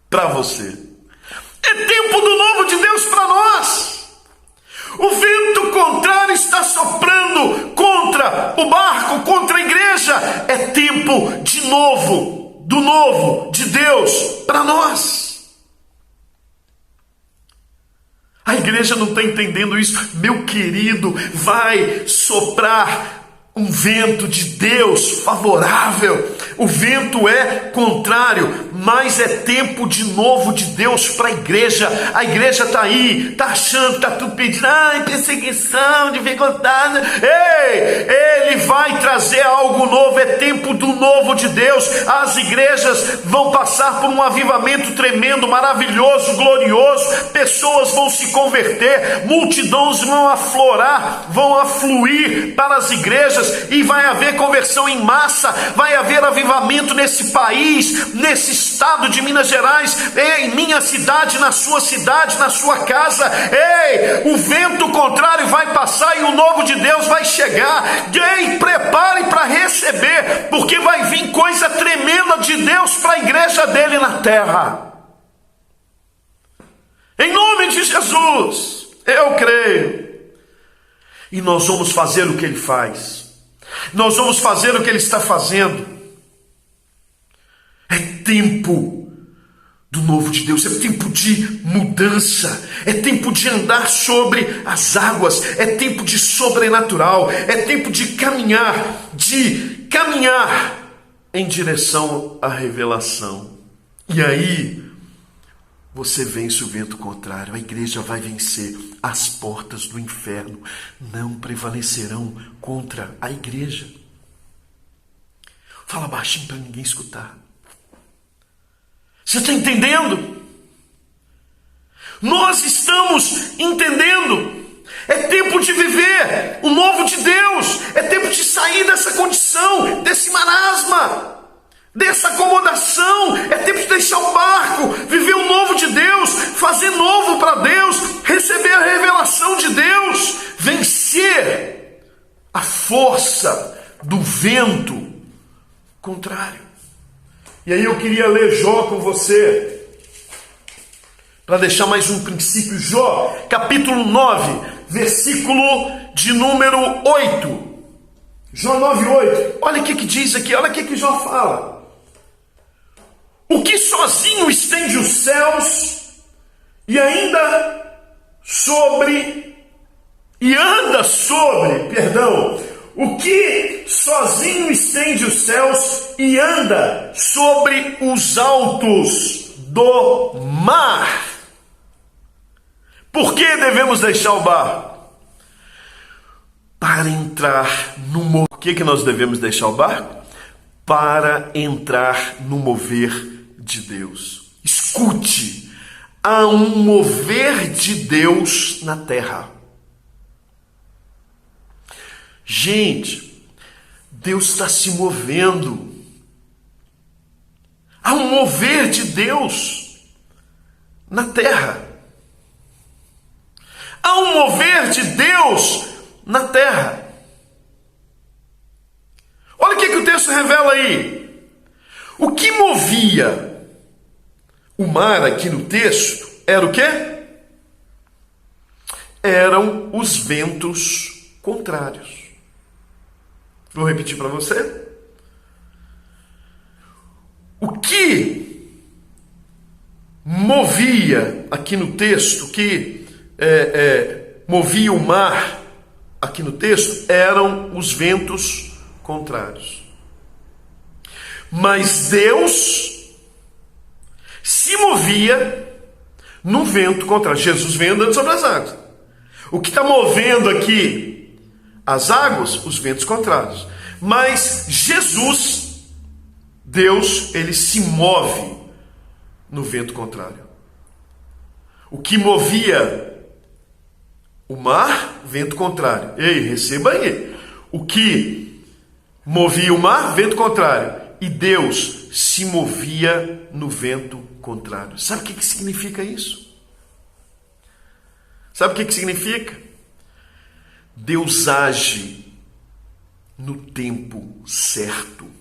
A: para você. É tempo do novo de Deus para nós. O vento contrário está soprando contra o barco, contra a igreja. É tempo de novo, do novo de Deus para nós. A igreja não está entendendo isso. Meu querido, vai soprar um vento de Deus favorável. O vento é contrário, mas é tempo de novo de Deus para a igreja. A igreja está aí, está achando que está tudo pedindo, perseguição, dificuldade. Ei, ele vai trazer algo novo. É tempo do novo de Deus. As igrejas vão passar por um avivamento tremendo, maravilhoso, glorioso. Pessoas vão se converter, multidões vão aflorar, vão afluir para as igrejas, e vai haver conversão em massa, vai haver avivamento nesse país, nesse estado de Minas Gerais, em minha cidade, na sua casa. O vento contrário vai passar e o novo de Deus vai chegar. Prepare para receber, porque vai vir coisa tremenda de Deus para a igreja dele na terra. Em nome de Jesus, eu creio. E nós vamos fazer o que ele faz. Nós vamos fazer o que ele está fazendo. É tempo do novo de Deus, é tempo de mudança, é tempo de andar sobre as águas, é tempo de sobrenatural, é tempo de caminhar em direção à revelação. E aí, você vence o vento contrário. A igreja vai vencer. As portas do inferno não prevalecerão contra a igreja. Fala baixinho para ninguém escutar. Você está entendendo? Nós estamos entendendo. É tempo de viver o novo de Deus. É tempo de sair dessa condição, desse marasma, dessa acomodação. É tempo de deixar o barco, viver o novo de Deus, fazer novo para Deus, receber a revelação de Deus, vencer a força do vento contrário. E aí eu queria ler Jó com você, para deixar mais um princípio. Jó, capítulo 9, versículo de número 8. Jó 9:8. Olha o que diz aqui, olha o que Jó fala. O que sozinho estende os céus e anda sobre, o que sozinho estende os céus e anda sobre os altos do mar. Por que devemos deixar o barco? Para entrar no mover. Por que nós devemos deixar o barco? Para entrar no mover de Deus. Escute, há um mover de Deus na terra. Gente, Deus está se movendo. Há um mover de Deus na terra. Há um mover de Deus na terra. Olha o que o texto revela aí. O que movia o mar aqui no texto era o quê? Eram os ventos contrários. Vou repetir para você. O que movia aqui no texto, movia o mar aqui no texto, eram os ventos contrários. Mas Deus se movia no vento contrário. Jesus vem andando sobre as águas. O que está movendo aqui as águas? Os ventos contrários. Mas Jesus, Deus, ele se move no vento contrário. O que movia o mar, vento contrário. Ei, receba aí. O que movia o mar, vento contrário. E Deus se movia no vento contrário. Sabe o que significa isso? Sabe o que significa? Deus age no tempo certo.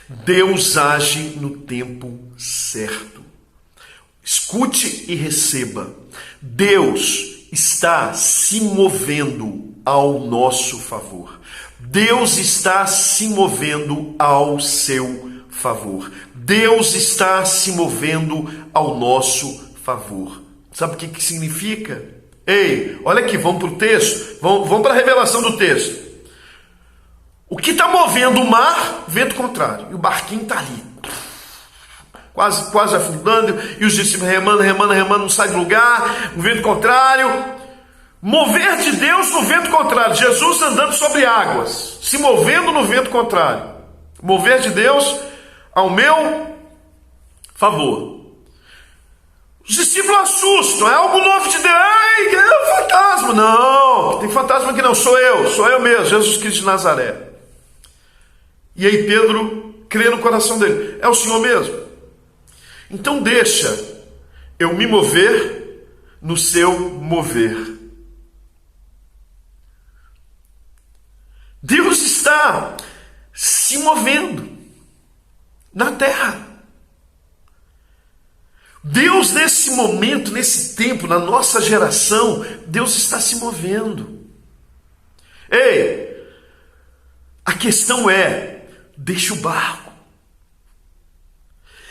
A: Deus age no tempo certo. Escute e receba. Deus está se movendo ao nosso favor. Deus está se movendo ao seu favor. Deus está se movendo ao nosso favor. Sabe o que significa? Ei, olha aqui, vamos para o texto, vamos para a revelação do texto. O que está movendo o mar? Vento contrário. E o barquinho está ali, quase afundando, e os discípulos remando, não sai do lugar, o vento contrário. Mover de Deus no vento contrário. Jesus andando sobre águas, se movendo no vento contrário. Mover de Deus ao meu favor. Os discípulos assustam, é algo novo de Deus. Ai, é um fantasma. Não, tem fantasma aqui não, sou eu mesmo, Jesus Cristo de Nazaré. E aí Pedro crê no coração dele, é o Senhor mesmo. Então deixa eu me mover no seu mover. Deus está se movendo na terra. Deus, nesse momento, nesse tempo, na nossa geração, Deus está se movendo. Ei, a questão é, deixa o barco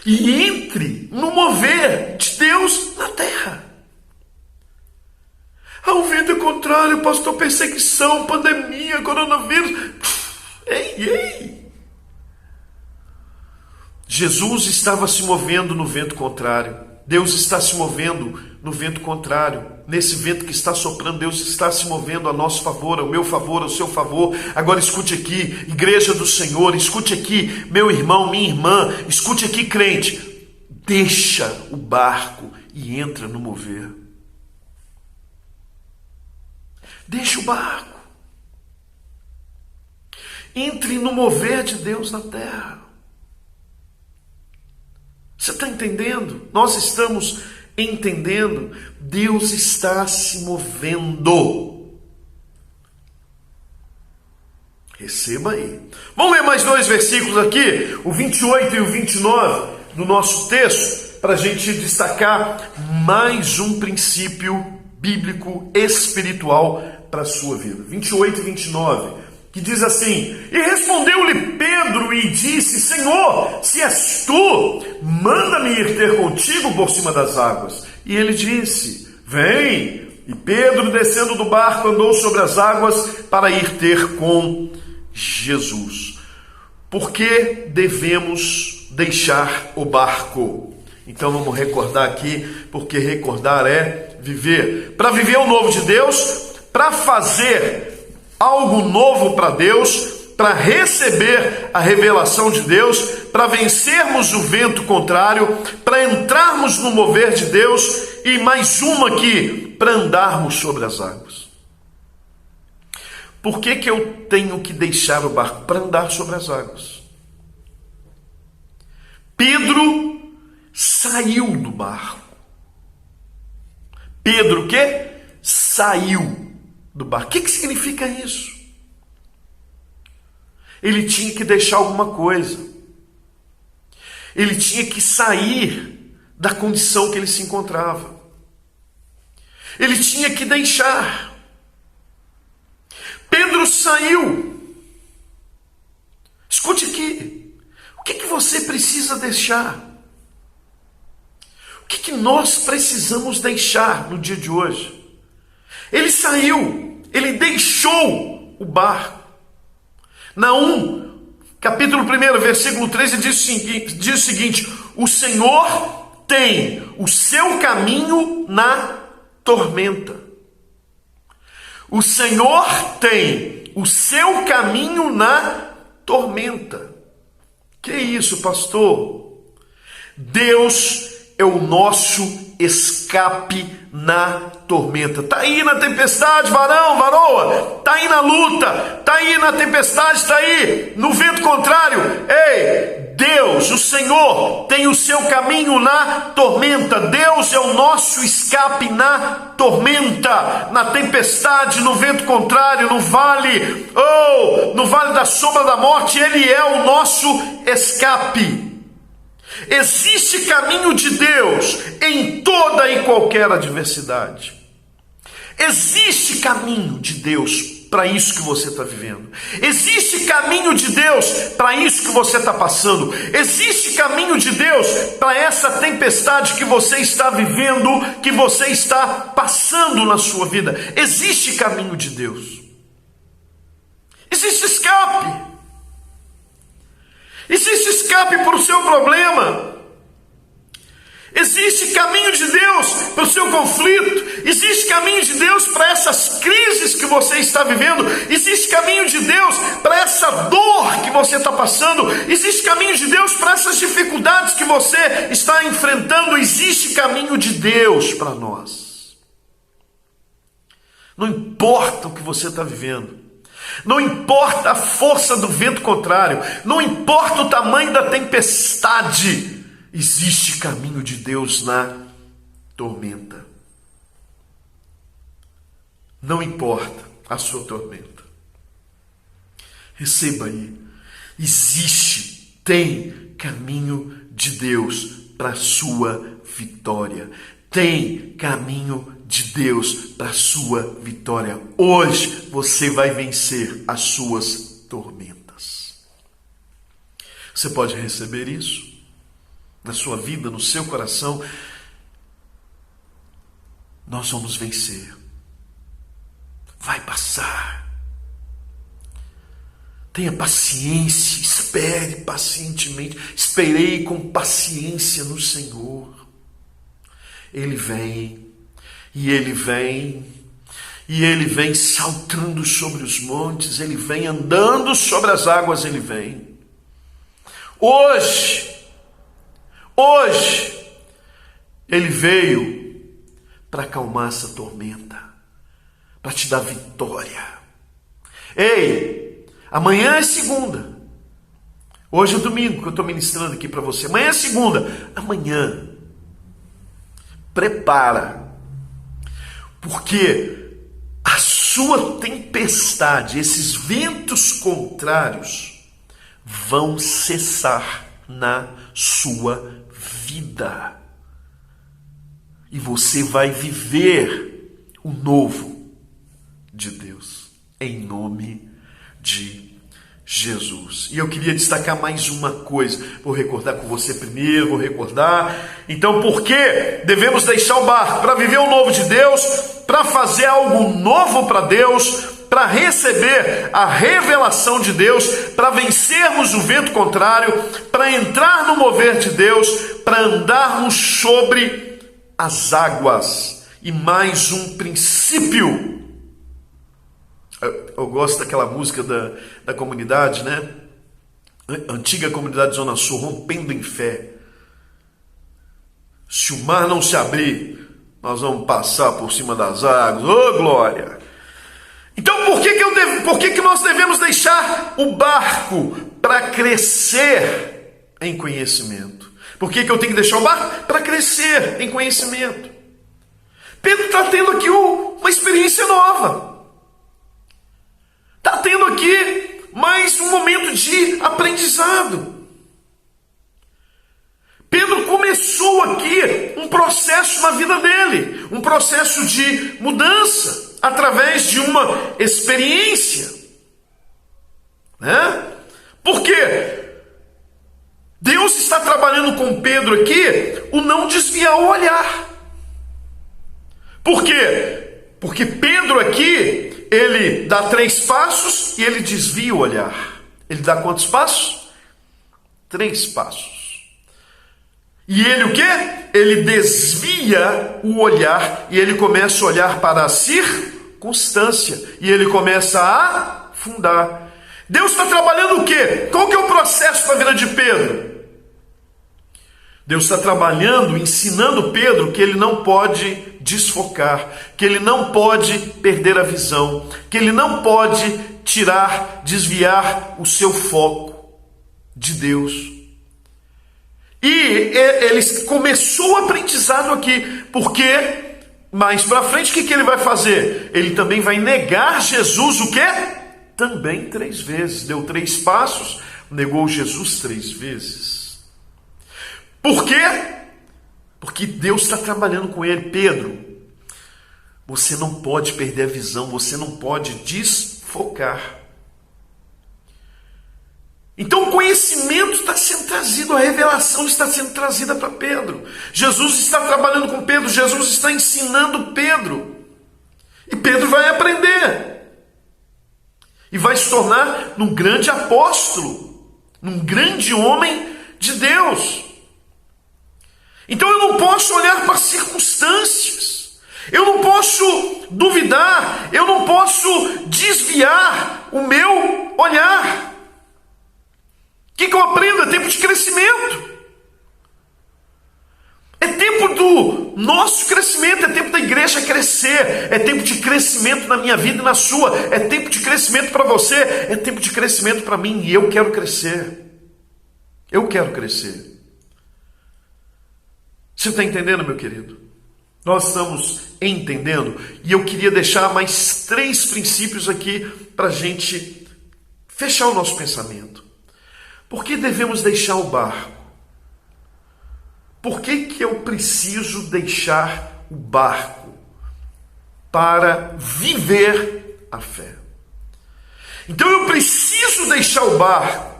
A: e entre no mover de Deus na terra. Ao vento contrário, pastor, perseguição, pandemia, coronavírus. Ei. Jesus estava se movendo no vento contrário. Deus está se movendo no vento contrário. Nesse vento que está soprando, Deus está se movendo a nosso favor, ao meu favor, ao seu favor. Agora escute aqui, igreja do Senhor, escute aqui, meu irmão, minha irmã, escute aqui, crente. Deixa o barco e entra no mover. Deixa o barco. Entre no mover de Deus na terra. Você está entendendo? Nós estamos entendendo. Deus está se movendo. Receba aí. Vamos ler mais 2 versículos aqui, o 28 e o 29 do nosso texto, para a gente destacar mais um princípio bíblico espiritual para a sua vida. 28 e 29. Que diz assim: e respondeu-lhe Pedro e disse: Senhor, se és tu, manda-me ir ter contigo por cima das águas. E ele disse: vem. E Pedro, descendo do barco, andou sobre as águas para ir ter com Jesus. Por que devemos deixar o barco? Então vamos recordar aqui, porque recordar é viver. Para viver o novo de Deus, para fazer algo novo para Deus, para receber a revelação de Deus, para vencermos o vento contrário, para entrarmos no mover de Deus, e mais uma aqui, para andarmos sobre as águas. Por que eu tenho que deixar o barco? Para andar sobre as águas. Pedro saiu do barco. Pedro o quê? Saiu do barco. O que significa isso? Ele tinha que deixar alguma coisa. Ele tinha que sair da condição que ele se encontrava. Ele tinha que deixar. Pedro saiu. Escute aqui. O que você precisa deixar? O que nós precisamos deixar no dia de hoje? Ele saiu, ele deixou o barco. Naum, capítulo 1, versículo 13, diz o seguinte: o Senhor tem o seu caminho na tormenta. O Senhor tem o seu caminho na tormenta. Que isso, pastor? Deus é o nosso escape na tormenta. Está aí na tempestade, varão, varoa. Está aí na luta. Está aí na tempestade, está aí no vento contrário. Ei, Deus, o Senhor, tem o seu caminho na tormenta. Deus é o nosso escape na tormenta, na tempestade, no vento contrário, no vale, no vale da sombra da morte. Ele é o nosso escape. Existe caminho de Deus em toda e qualquer adversidade. Existe caminho de Deus para isso que você está vivendo. Existe caminho de Deus para isso que você está passando. Existe caminho de Deus para essa tempestade que você está vivendo, que você está passando na sua vida. Existe caminho de Deus. Existe escape. Existe escape para o seu problema. Existe caminho de Deus para o seu conflito. Existe caminho de Deus para essas crises que você está vivendo. Existe caminho de Deus para essa dor que você está passando. Existe caminho de Deus para essas dificuldades que você está enfrentando. Existe caminho de Deus para nós. Não importa o que você está vivendo. Não importa a força do vento contrário, não importa o tamanho da tempestade, existe caminho de Deus na tormenta. Não importa a sua tormenta. Receba aí. Tem caminho de Deus para a sua vitória. Tem caminho de Deus para a sua vitória. Hoje você vai vencer as suas tormentas. Você pode receber isso na sua vida, no seu coração. Nós vamos vencer. Vai passar. Tenha paciência, espere pacientemente. Esperei com paciência no Senhor. Ele vem, e Ele vem, e Ele vem saltando sobre os montes, Ele vem andando sobre as águas, Ele vem. Hoje, Ele veio para acalmar essa tormenta, para te dar vitória. Ei, amanhã é segunda. Hoje é domingo que eu estou ministrando aqui para você. Amanhã é segunda. Amanhã, prepara, porque a sua tempestade, esses ventos contrários, vão cessar na sua vida. E você vai viver o novo de Deus, em nome de Jesus. E eu queria destacar mais uma coisa. Vou recordar com você primeiro, Então, por que devemos deixar o barco? Para viver o novo de Deus, para fazer algo novo para Deus, para receber a revelação de Deus, para vencermos o vento contrário, para entrar no mover de Deus, para andarmos sobre as águas. E mais um princípio. Eu gosto daquela música da comunidade, né? Antiga comunidade Zona Sul, rompendo em fé. Se o mar não se abrir, nós vamos passar por cima das águas. Ô, glória! Então, por que nós devemos deixar o barco? Para crescer em conhecimento. Por que eu tenho que deixar o barco? Para crescer em conhecimento. Pedro está tendo aqui uma experiência nova. Está tendo aqui mais um momento de aprendizado. Pedro começou aqui um processo na vida dele, um processo de mudança, através de uma experiência. Né? Por quê? Deus está trabalhando com Pedro aqui o não desviar o olhar. Por quê? Porque Pedro aqui, ele dá 3 passos e ele desvia o olhar. Ele dá quantos passos? 3 passos. E ele o quê? Ele desvia o olhar e ele começa a olhar para a circunstância. E ele começa a afundar. Deus está trabalhando o quê? Qual que é o processo na vida de Pedro? Deus está trabalhando, ensinando Pedro que ele não pode desfocar, que ele não pode perder a visão, que ele não pode desviar o seu foco de Deus. E ele começou o aprendizado aqui, porque mais para frente o que ele vai fazer? Ele também vai negar Jesus, o quê? Também 3 vezes, deu 3 passos, negou Jesus 3 vezes. Por quê? Porque Deus está trabalhando com ele. Pedro, você não pode perder a visão, você não pode desfocar. Então o conhecimento está sendo trazido, a revelação está sendo trazida para Pedro. Jesus está trabalhando com Pedro, Jesus está ensinando Pedro. E Pedro vai aprender. E vai se tornar num grande apóstolo, num grande homem de Deus. Então eu não posso olhar para as circunstâncias, eu não posso duvidar, eu não posso desviar o meu olhar. O que eu aprendo? É tempo de crescimento. É tempo do nosso crescimento, é tempo da igreja crescer, é tempo de crescimento na minha vida e na sua, é tempo de crescimento para você, é tempo de crescimento para mim, e eu quero crescer. Eu quero crescer. Você está entendendo, meu querido? Nós estamos entendendo, e eu queria deixar mais 3 princípios aqui para a gente fechar o nosso pensamento. Por que devemos deixar o barco? Por que eu preciso deixar o barco? Para viver a fé. Então eu preciso deixar o barco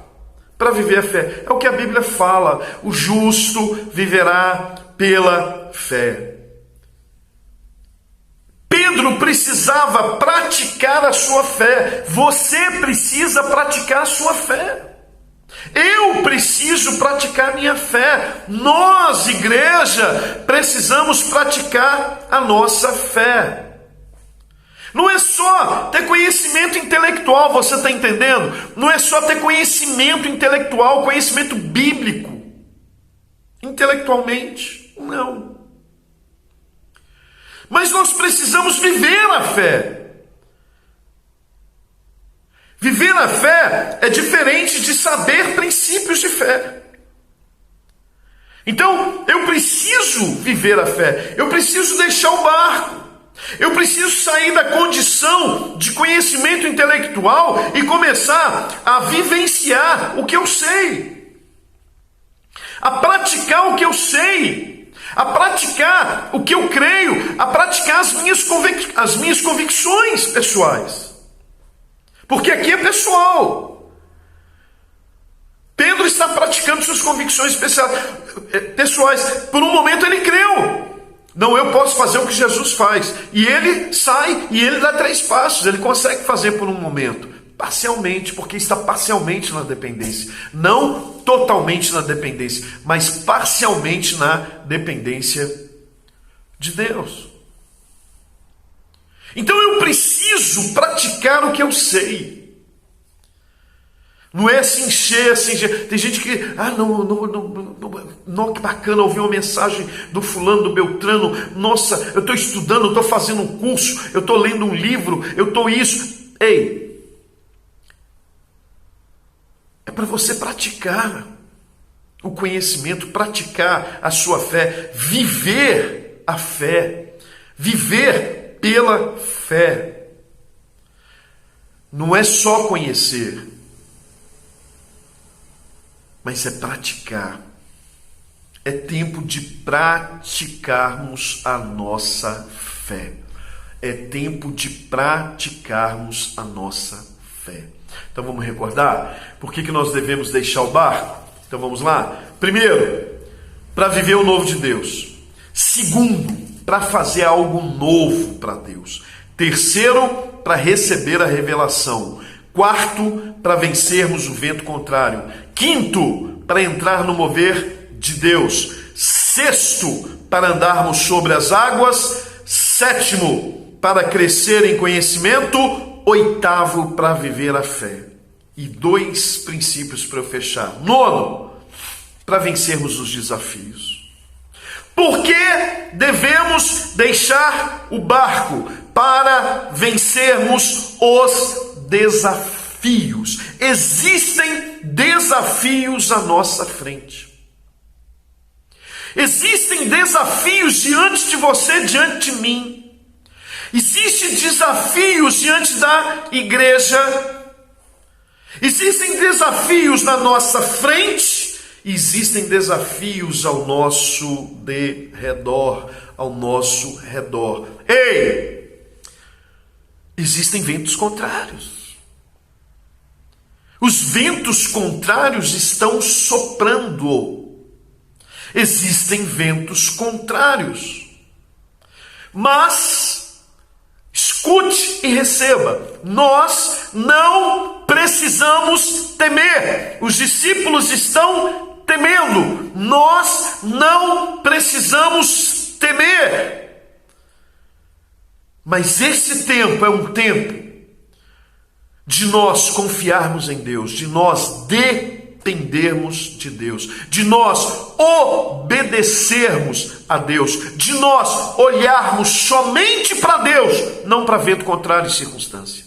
A: para viver a fé. É o que a Bíblia fala: o justo viverá pela fé. Pedro precisava praticar a sua fé. Você precisa praticar a sua fé. Eu preciso praticar a minha fé. Nós, igreja, precisamos praticar a nossa fé. Não é só ter conhecimento intelectual, você está entendendo? Não é só ter conhecimento intelectual, conhecimento bíblico. Intelectualmente, não. Mas nós precisamos viver a fé. Viver a fé é diferente de saber princípios de fé. Então, eu preciso viver a fé. Eu preciso deixar o barco. Eu preciso sair da condição de conhecimento intelectual e começar a vivenciar o que eu sei. A praticar o que eu sei. A praticar o que eu creio. A praticar as minhas convicções pessoais. Porque aqui é pessoal. Pedro está praticando suas convicções pessoais. Por um momento ele creu. Não, eu posso fazer o que Jesus faz. E ele sai e ele dá 3 passos. Ele consegue fazer por um momento. Parcialmente, porque está parcialmente na dependência. Não totalmente na dependência, mas parcialmente na dependência de Deus. Então eu preciso praticar o que eu sei. Não é se encher, se encher. Tem gente que, não, que bacana ouvir uma mensagem do fulano, do Beltrano. Nossa, eu estou estudando, eu estou fazendo um curso, eu estou lendo um livro, eu estou isso. Ei, é para você praticar o conhecimento, praticar a sua fé, viver a fé, viver pela fé. Não é só conhecer, mas é praticar. É tempo de praticarmos a nossa fé. É tempo de praticarmos a nossa fé. Então vamos recordar? Por que nós devemos deixar o barco? Então vamos lá? Primeiro, para viver o novo de Deus. Segundo, para fazer algo novo para Deus. Terceiro, para receber a revelação. Quarto, para vencermos o vento contrário. Quinto, para entrar no mover de Deus. Sexto, para andarmos sobre as águas. Sétimo, para crescer em conhecimento. Oitavo, para viver a fé. E 2 princípios para eu fechar. Nono, para vencermos os desafios. Por que devemos deixar o barco? Para vencermos os desafios. Existem desafios à nossa frente. Existem desafios diante de você, diante de mim. Existem desafios diante da igreja. Existem desafios na nossa frente. Existem desafios ao nosso derredor, ao nosso redor. Ei! Existem ventos contrários. Os ventos contrários estão soprando. Existem ventos contrários. Mas, escute e receba. Nós não precisamos temer. Os discípulos estão temendo. Nós não precisamos temer. Mas esse tempo é um tempo de nós confiarmos em Deus, de nós dependermos de Deus, de nós obedecermos a Deus, de nós olharmos somente para Deus, não para vento contrário e circunstância.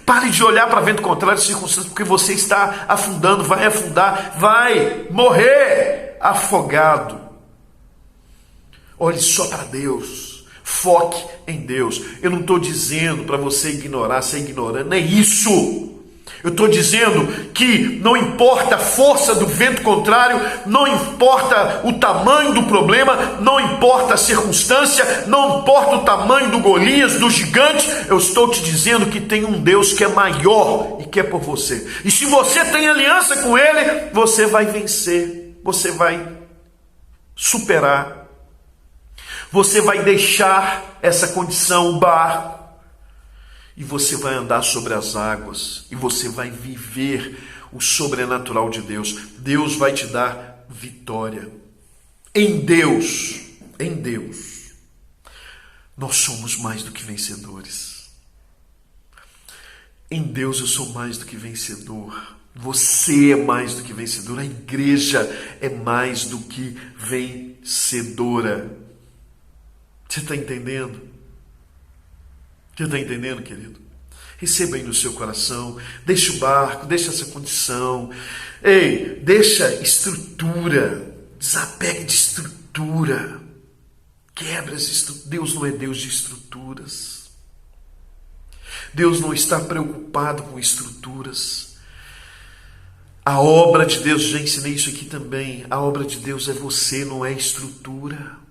A: Pare de olhar para vento contrário e circunstância, porque você está afundando, vai afundar, vai morrer afogado. Olhe só para Deus. Foque em Deus. Eu não estou dizendo para você ignorar, ser ignorante, não é isso. Eu estou dizendo que não importa a força do vento contrário, não importa o tamanho do problema, não importa a circunstância, não importa o tamanho do Golias, do gigante, eu estou te dizendo que tem um Deus que é maior e que é por você. E se você tem aliança com Ele, você vai vencer, você vai superar. Você vai deixar essa condição, o barco, e você vai andar sobre as águas, e você vai viver o sobrenatural de Deus. Deus vai te dar vitória. Em Deus, nós somos mais do que vencedores. Em Deus eu sou mais do que vencedor. Você é mais do que vencedor. A igreja é mais do que vencedora. Você está entendendo? Você está entendendo, querido? Receba aí no seu coração. Deixa o barco, deixa essa condição. Ei, deixa estrutura. Desapegue de estrutura. Quebra as estruturas. Deus não é Deus de estruturas. Deus não está preocupado com estruturas. A obra de Deus, já ensinei isso aqui também. A obra de Deus é você, não é estrutura.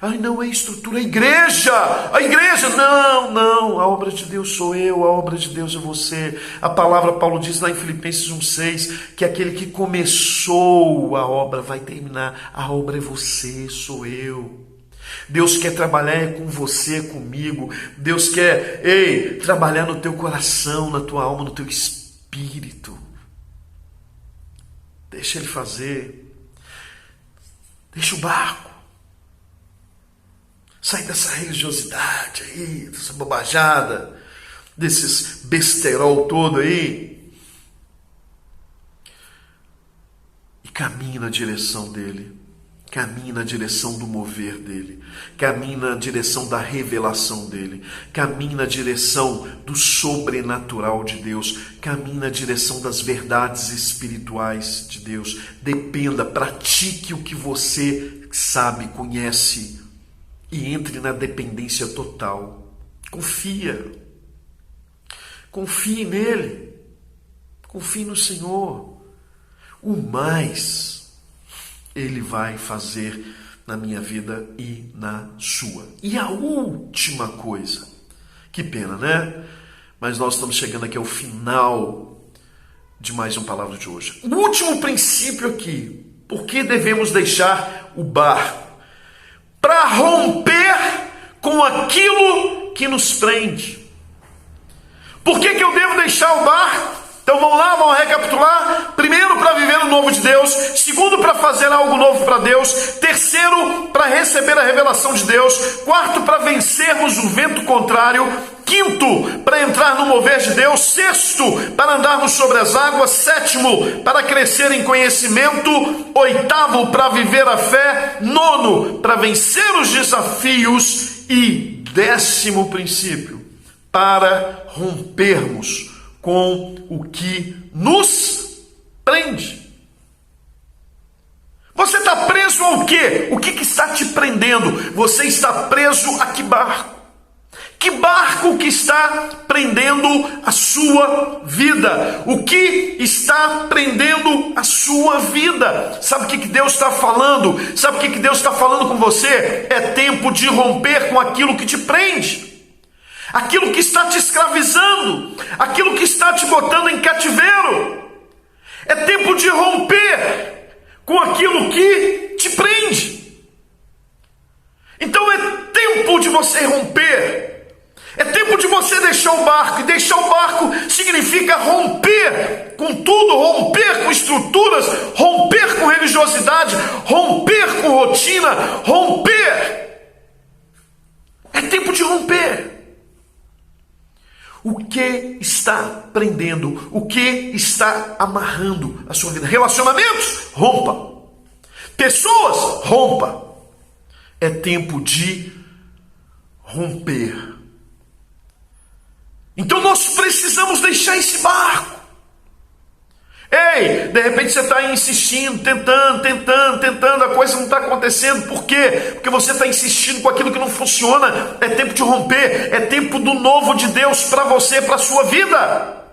A: Ai, não é estrutura, a igreja, não, a obra de Deus sou eu, a obra de Deus é você. A palavra, Paulo diz lá em Filipenses 1,6, que aquele que começou a obra vai terminar. A obra é você, sou eu. Deus quer trabalhar com você, comigo. Deus quer, trabalhar no teu coração, na tua alma, no teu espírito. Deixa Ele fazer. Deixa o barco. Sai dessa religiosidade aí, dessa bobajada, desses besterol todo aí. E caminhe na direção dele. Caminhe na direção do mover dele. Caminhe na direção da revelação dele. Caminhe na direção do sobrenatural de Deus. Caminhe na direção das verdades espirituais de Deus. Dependa, pratique o que você sabe, conhece. E entre na dependência total. Confia. Confie nele. Confie no Senhor. O mais Ele vai fazer na minha vida e na sua. E a última coisa. Que pena, né? Mas nós estamos chegando aqui ao final de mais uma palavra de hoje. O último princípio aqui. Por que devemos deixar o barco? Para romper com aquilo que nos prende. Por que eu devo deixar o barco? Então vamos lá, vamos recapitular. Primeiro, para viver o novo de Deus. Segundo, para fazer algo novo para Deus. Terceiro, para receber a revelação de Deus. Quarto, para vencermos o vento contrário. Quinto, para entrar no mover de Deus. Sexto, para andarmos sobre as águas. Sétimo, para crescer em conhecimento. Oitavo, para viver a fé. Nono, para vencer os desafios. E décimo princípio, para rompermos com o que nos prende. Você está preso ao quê? O que está te prendendo? Você está preso a que barco? Que barco que está prendendo a sua vida? O que está prendendo a sua vida? Sabe o que Deus está falando? Sabe o que Deus está falando com você? É tempo de romper com aquilo que te prende. Aquilo que está te escravizando, aquilo que está te botando em cativeiro. É tempo de romper com aquilo que te prende. Então é tempo de você romper. É tempo de você deixar o barco. E deixar o barco significa romper com tudo, romper com estruturas, romper com religiosidade, romper com rotina, romper. É tempo de romper. O que está prendendo? O que está amarrando a sua vida? Relacionamentos? Rompa. Pessoas? Rompa. É tempo de romper. Então nós precisamos deixar esse barco. Ei, de repente você está insistindo, tentando, a coisa não está acontecendo. Por quê? Porque você está insistindo com aquilo que não funciona. É tempo de romper, é tempo do novo de Deus para você, para a sua vida.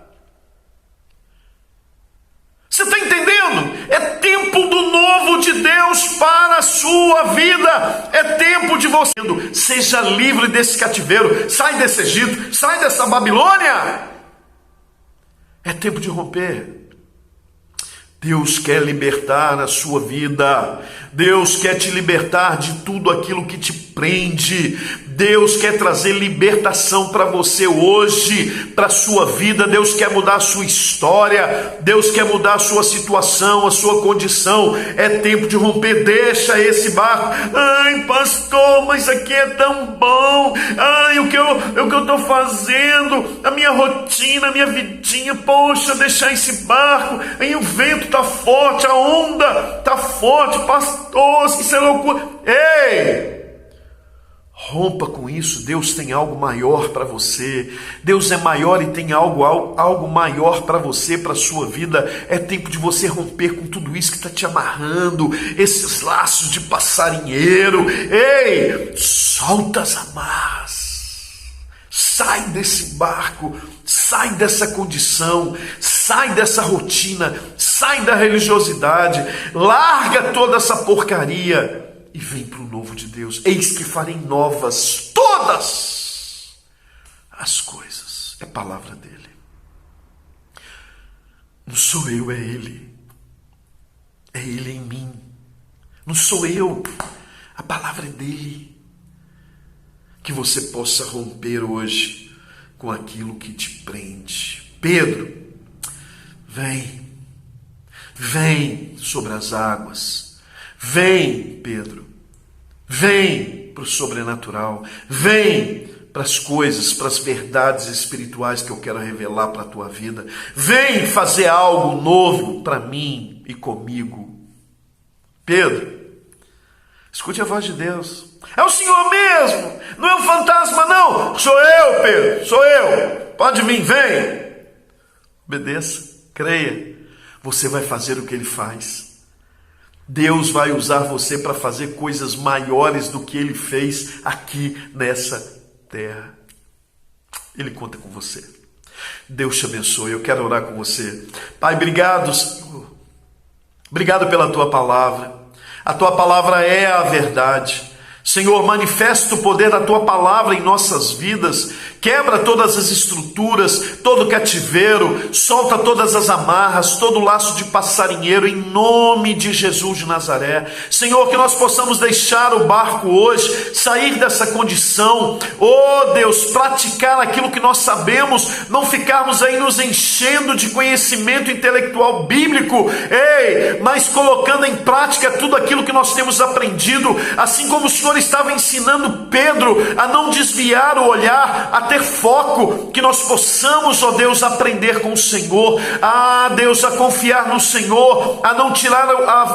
A: Você está entendendo? É tempo do novo de Deus para a sua vida. É tempo de você. Seja livre desse cativeiro. Sai desse Egito, sai dessa Babilônia. É tempo de romper. Deus quer libertar a sua vida. Deus quer te libertar de tudo aquilo que te prende. Deus quer trazer libertação para você hoje, para a sua vida. Deus quer mudar a sua história. Deus quer mudar a sua situação, a sua condição. É tempo de romper. Deixa esse barco. Ai, pastor, mas aqui é tão bom. Ai, o que eu estou fazendo, a minha rotina, a minha vidinha. Poxa, deixar esse barco. Aí o vento está forte, a onda está forte, pastor, isso é loucura. Ei! Rompa com isso. Deus tem algo maior para você. Deus é maior e tem algo maior para você, para a sua vida. É tempo de você romper com tudo isso que está te amarrando, esses laços de passarinheiro. Ei, solta as amarras. Sai desse barco, sai dessa condição, sai dessa rotina, sai da religiosidade, larga toda essa porcaria e vem para o novo de Deus. Eis que farei novas todas as coisas. É palavra dele. Não sou eu, é ele. É ele em mim. Não sou eu, a palavra é dele. Que você possa romper hoje com aquilo que te prende. Pedro, vem sobre as águas. Vem, Pedro, vem para o sobrenatural. Vem para as coisas, para as verdades espirituais que eu quero revelar para a tua vida. Vem fazer algo novo para mim e comigo. Pedro, escute a voz de Deus. É o Senhor mesmo, não é um fantasma não. Sou eu, Pedro, sou eu. Pode vir, vem. Obedeça, creia. Você vai fazer o que ele faz. Deus vai usar você para fazer coisas maiores do que ele fez aqui nessa terra. Ele conta com você. Deus te abençoe. Eu quero orar com você. Pai, obrigado, Senhor. Obrigado pela tua palavra. A tua palavra é a verdade. Senhor, manifesta o poder da tua palavra em nossas vidas. Quebra todas as estruturas, todo o cativeiro, solta todas as amarras, todo o laço de passarinheiro, em nome de Jesus de Nazaré. Senhor, que nós possamos deixar o barco hoje, sair dessa condição, oh Deus, praticar aquilo que nós sabemos, não ficarmos aí nos enchendo de conhecimento intelectual bíblico, mas colocando em prática tudo aquilo que nós temos aprendido, assim como o Senhor estava ensinando Pedro a não desviar o olhar, a ter foco, que nós possamos, ó Deus, aprender com o Senhor, Deus, a confiar no Senhor, a não tirar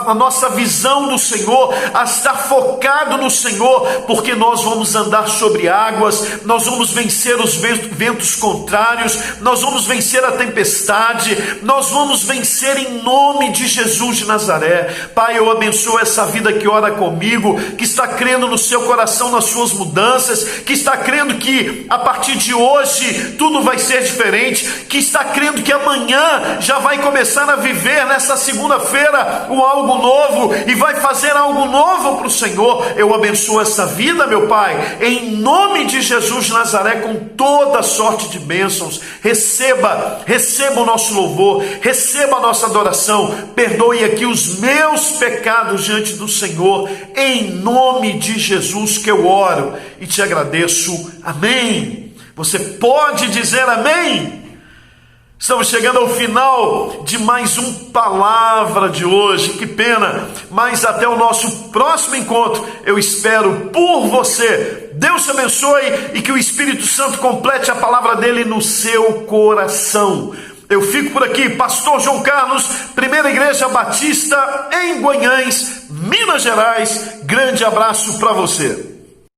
A: a nossa visão do Senhor, a estar focado no Senhor, porque nós vamos andar sobre águas, nós vamos vencer os ventos contrários, nós vamos vencer a tempestade, nós vamos vencer em nome de Jesus de Nazaré. Pai, eu abençoo essa vida que ora comigo, que está crendo no seu coração nas suas mudanças, que está crendo que a partir de hoje tudo vai ser diferente, que está crendo que amanhã já vai começar a viver nessa segunda-feira algo novo e vai fazer algo novo para o Senhor. Eu abençoo essa vida, meu Pai, em nome de Jesus de Nazaré, com toda sorte de bênçãos. Receba o nosso louvor, receba a nossa adoração, perdoe aqui os meus pecados diante do Senhor, em nome de Jesus que eu oro e te agradeço. Amém. Você pode dizer amém? Estamos chegando ao final de mais palavra de hoje. Que pena, mas até o nosso próximo encontro eu espero por você. Deus te abençoe e que o Espírito Santo complete a palavra dele no seu coração. Eu fico por aqui, Pastor João Carlos, Primeira Igreja Batista em Guanhães, Minas Gerais. Grande abraço para você.